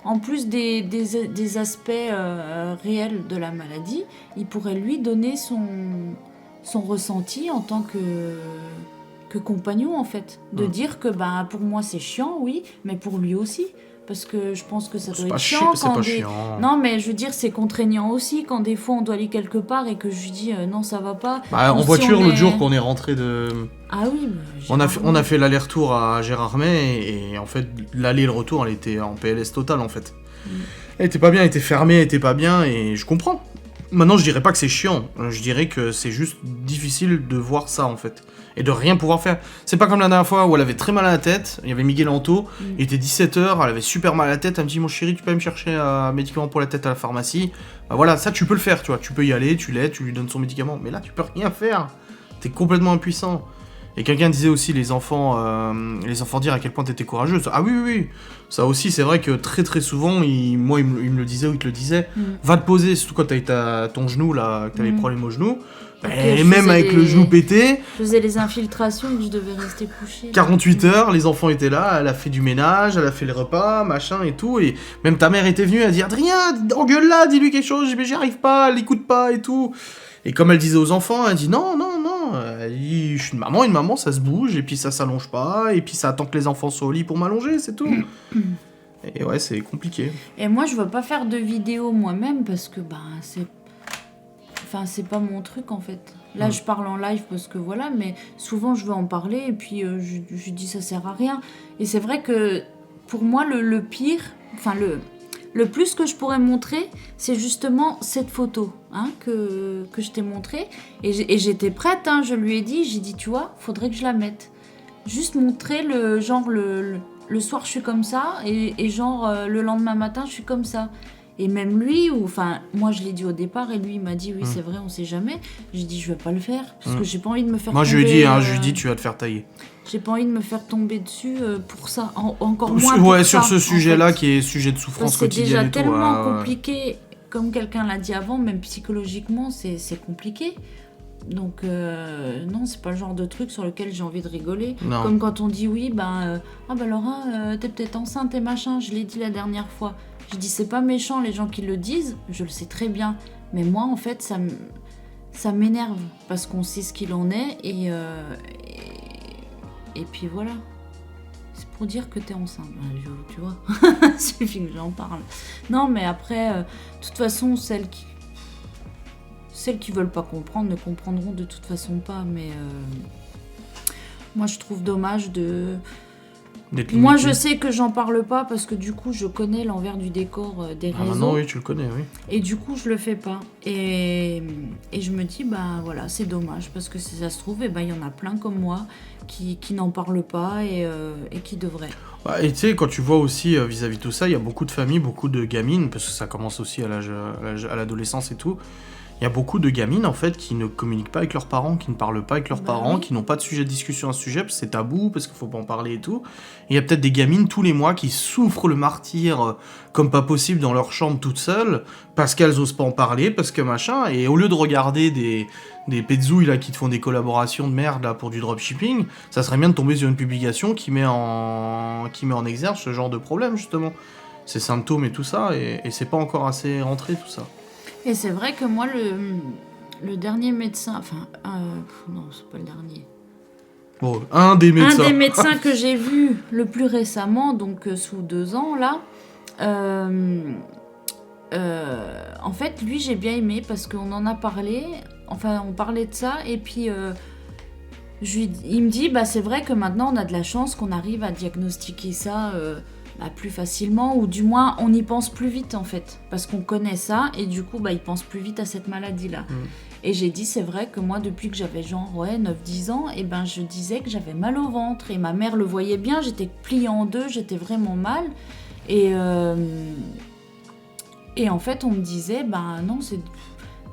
En plus des aspects réels de la maladie, il pourrait lui donner son ressenti en tant que compagnon en fait, de dire que pour moi c'est chiant, oui, mais pour lui aussi, parce que je pense que ça doit être chiant chiant. Non, mais je veux dire, c'est contraignant aussi quand des fois on doit aller quelque part et que je lui dis non, ça va pas. En voiture, l'autre jour qu'on est rentré de... Ah oui, on a fait l'aller-retour à Gérardmer et en fait l'aller et le retour, elle était en PLS total en fait. Elle était pas bien, elle était fermée, elle était pas bien, et je comprends. Maintenant, je dirais pas que c'est chiant, je dirais que c'est juste difficile de voir ça en fait, et de rien pouvoir faire. C'est pas comme la dernière fois où elle avait très mal à la tête, il y avait Miguel Anto, il était 17h, elle avait super mal à la tête, elle me dit « Mon chéri, tu peux aller me chercher un médicament pour la tête à la pharmacie ?» Voilà, ça tu peux le faire, tu vois, tu peux y aller, tu l'aides, tu lui donnes son médicament, mais là tu peux rien faire, t'es complètement impuissant. Et quelqu'un disait aussi les enfants dire à quel point t'étais courageuse. Ah oui, ça aussi c'est vrai que très très souvent, il me le disait ou il te le disait, va te poser, surtout quand t'as eu ton genou là, que t'avais des problèmes au genou, et même avec le genou pété. Je faisais les infiltrations que je devais rester couché. 48 heures, les enfants étaient là, elle a fait du ménage, elle a fait les repas, machin et tout, et même ta mère était venue, elle a dit Adrien, engueule-la, dis-lui quelque chose, mais j'y arrive pas, elle écoute pas et tout. Et comme elle disait aux enfants, elle dit non, elle dit, je suis une maman, ça se bouge, et puis ça s'allonge pas, et puis ça attend que les enfants soient au lit pour m'allonger, c'est tout. Et ouais, c'est compliqué. Et moi, je veux pas faire de vidéo moi-même, parce que c'est pas mon truc en fait. Là, je parle en live parce que voilà, mais souvent je veux en parler, et puis je dis ça sert à rien. Et c'est vrai que pour moi, le pire, le plus que je pourrais montrer, c'est justement cette photo que je t'ai montrée. Et j'étais prête, je lui ai dit, tu vois, faudrait que je la mette. Juste montrer le soir je suis comme ça, et le lendemain matin je suis comme ça. Et même lui, moi je l'ai dit au départ et lui il m'a dit oui c'est vrai on sait jamais. J'ai dit je vais pas le faire parce que j'ai pas envie de me faire Moi, tomber. je lui ai dit, tu vas te faire tailler. J'ai pas envie de me faire tomber dessus pour ça, encore moins Sur ça, ce sujet-là en fait. qui est sujet de souffrance Parce que c'est quotidienne déjà et tout. tellement compliqué, comme quelqu'un l'a dit avant, même psychologiquement c'est compliqué. Donc non, c'est pas le genre de truc sur lequel j'ai envie de rigoler. Non. Comme quand on dit oui, Laura, t'es peut-être enceinte et machin, je l'ai dit la dernière fois. Je dis c'est pas méchant les gens qui le disent, je le sais très bien. Mais moi en fait ça m'énerve parce qu'on sait ce qu'il en est et puis voilà. C'est pour dire que t'es enceinte, tu vois. Il suffit que j'en parle. Non mais après, de toute façon celles qui veulent pas comprendre ne comprendront de toute façon pas, mais moi je trouve dommage moi je sais que j'en parle pas parce que du coup je connais l'envers du décor des réseaux. Maintenant oui, tu le connais, oui. Et du coup je le fais pas. Et je me dis voilà, c'est dommage parce que si ça se trouve, il y en a plein comme moi qui n'en parlent pas et qui devraient. Et tu sais, quand tu vois aussi vis-à-vis de tout ça, il y a beaucoup de familles, beaucoup de gamines, parce que ça commence aussi à l'adolescence et tout. Il y a beaucoup de gamines en fait qui ne communiquent pas avec leurs parents, qui ne parlent pas avec leurs parents, oui. qui n'ont pas de sujet de discussion à ce sujet parce que c'est tabou, parce qu'il faut pas en parler et tout. Et il y a peut-être des gamines tous les mois qui souffrent le martyre comme pas possible dans leur chambre toutes seules parce qu'elles osent pas en parler, parce que machin. Et au lieu de regarder des petzouilles là qui te font des collaborations de merde là pour du dropshipping, ça serait bien de tomber sur une publication qui met en exergue ce genre de problème justement, ces symptômes et tout ça. Et c'est pas encore assez rentré tout ça. Et c'est vrai que moi, le dernier médecin... non, c'est pas le dernier. Bon, un des médecins. Un des médecins que j'ai vu le plus récemment, donc sous 2 ans, là... en fait, lui, j'ai bien aimé parce qu'on en a parlé. Enfin, on parlait de ça. Et puis, il me dit, c'est vrai que maintenant, on a de la chance qu'on arrive à diagnostiquer ça... plus facilement, ou du moins on y pense plus vite en fait, parce qu'on connaît ça et du coup il pense plus vite à cette maladie là. Et j'ai dit c'est vrai que moi depuis que j'avais genre 9-10 ans, je disais que j'avais mal au ventre et ma mère le voyait bien, j'étais pliée en deux, j'étais vraiment mal et en fait on me disait non c'est...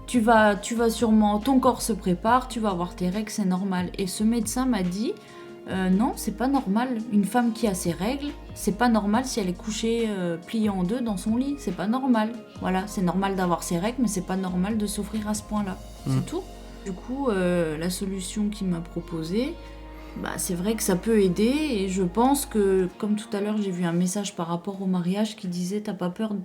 Tu vas sûrement, ton corps se prépare, tu vas avoir tes règles, c'est normal. Et ce médecin m'a dit non, c'est pas normal. Une femme qui a ses règles, c'est pas normal si elle est couchée pliée en deux dans son lit. C'est pas normal. Voilà, c'est normal d'avoir ses règles, mais c'est pas normal de souffrir à ce point-là. C'est tout. Du coup, la solution qu'il m'a proposée, c'est vrai que ça peut aider. Et je pense que, comme tout à l'heure, j'ai vu un message par rapport au mariage qui disait t'as pas peur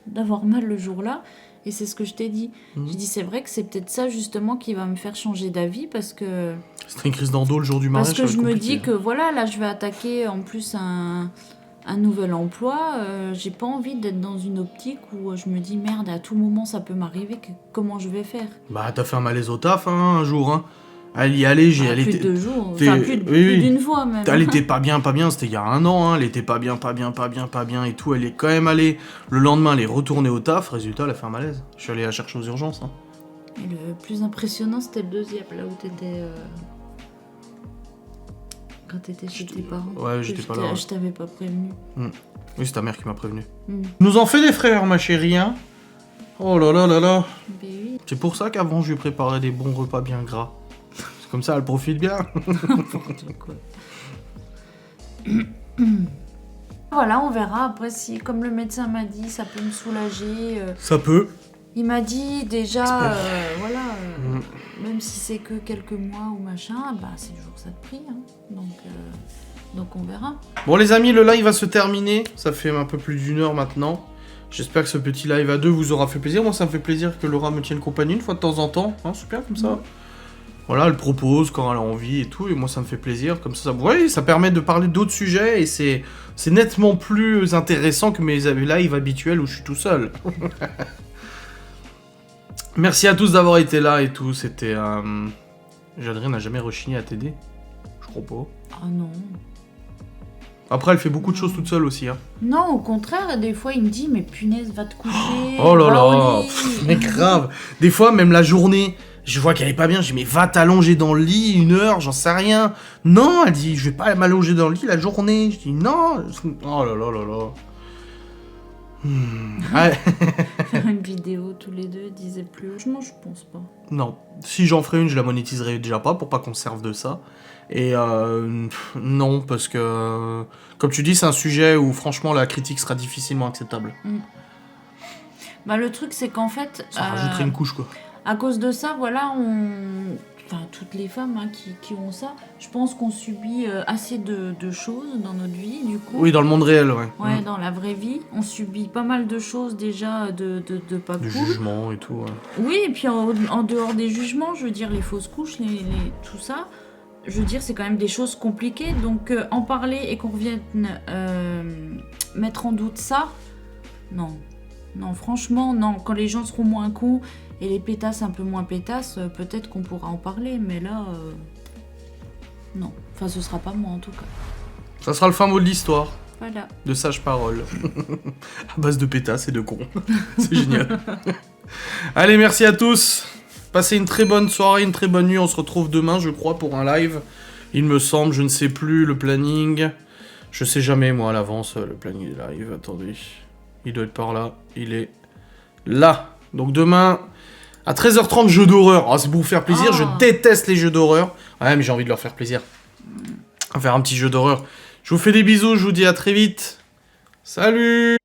d'avoir mal le jour-là. Et c'est ce que je t'ai dit. J'ai dit c'est vrai que c'est peut-être ça justement qui va me faire changer d'avis parce que... C'était une crise d'endo le jour du mariage. Parce que je me dis que voilà, là je vais attaquer en plus un nouvel emploi. J'ai pas envie d'être dans une optique où je me dis merde, à tout moment ça peut m'arriver, comment je vais faire ? T'as fait un malaise au taf un jour, hein. Elle y allait, plus de 2 jours, enfin plus d'une fois même. Elle était pas bien, c'était il y a 1 an, hein. Elle était pas bien et tout. Elle est quand même allée, le lendemain elle est retournée au taf, résultat elle a fait un malaise. Je suis allé la chercher aux urgences. Hein. Et le plus impressionnant c'était le deuxième, là où t'étais... Quand t'étais chez tes parents. Ouais, j'étais pas là. Je t'avais pas prévenu. Oui, c'est ta mère qui m'a prévenu. Nous en fait des frères, ma chérie, hein. Oh là là là là. Oui. C'est pour ça qu'avant je lui préparais des bons repas bien gras. Comme ça, elle profite bien. N'importe quoi. Voilà, on verra après si, comme le médecin m'a dit, ça peut me soulager. Ça peut. Il m'a dit déjà, même si c'est que quelques mois ou machin, c'est toujours ça de prix. Hein. Donc on verra. Bon les amis, le live va se terminer. Ça fait un peu plus d'1 heure maintenant. J'espère que ce petit live à 2 vous aura fait plaisir. Moi, ça me fait plaisir que Laura me tienne compagnie une fois de temps en temps. Hein, c'est bien comme ça. Voilà, elle propose quand elle a envie et tout, et moi ça me fait plaisir, comme ça, ça permet de parler d'autres sujets, et c'est nettement plus intéressant que mes lives habituels où je suis tout seul. Merci à tous d'avoir été là et tout, c'était... Jadrien n'a jamais rechigné à t'aider, je crois pas. Ah non. Après, elle fait beaucoup de choses toute seule aussi. Hein. Non, au contraire, des fois il me dit, mais punaise, va te coucher. Oh là là, mais grave. Des fois, même la journée... Je vois qu'elle est pas bien, je dis mais va t'allonger dans le lit 1 heure, j'en sais rien. Non, elle dit je vais pas m'allonger dans le lit la journée. Je dis non. Oh là là là là. Ouais. Faire une vidéo tous les deux, disait plus haut. Non, je pense pas. Non. Si j'en ferais une, je la monétiserais déjà pas pour pas qu'on se serve de ça. Et non, parce que, comme tu dis, c'est un sujet où franchement la critique sera difficilement acceptable. Bah, le truc, c'est qu'en fait. Ça rajouterait une couche, quoi. À cause de ça, voilà, enfin, toutes les femmes hein, qui ont ça, je pense qu'on subit assez de choses dans notre vie, du coup. Oui, dans le monde réel, ouais. Ouais, dans la vraie vie, on subit pas mal de choses déjà de pas Du cool. jugement et tout, ouais. Oui, et puis en dehors des jugements, je veux dire, les fausses couches, tout ça, je veux dire, c'est quand même des choses compliquées. Donc, en parler et qu'on revienne mettre en doute ça, non. Non, franchement, non. Quand les gens seront moins cons et les pétasses un peu moins pétasses, peut-être qu'on pourra en parler, mais là, non. Enfin, ce sera pas moi en tout cas. Ça sera le fin mot de l'histoire, Voilà. de sages paroles. À base de pétasses et de cons. C'est génial. Allez, merci à tous. Passez une très bonne soirée, une très bonne nuit. On se retrouve demain, je crois, pour un live. Il me semble, je ne sais plus, le planning. Je sais jamais, moi, à l'avance, le planning des lives. Attendez. Il doit être par là. Il est là. Donc demain, à 13h30, jeu d'horreur. Oh, c'est pour vous faire plaisir. Oh. Je déteste les jeux d'horreur. Ouais, mais j'ai envie de leur faire plaisir. On va faire un petit jeu d'horreur. Je vous fais des bisous. Je vous dis à très vite. Salut!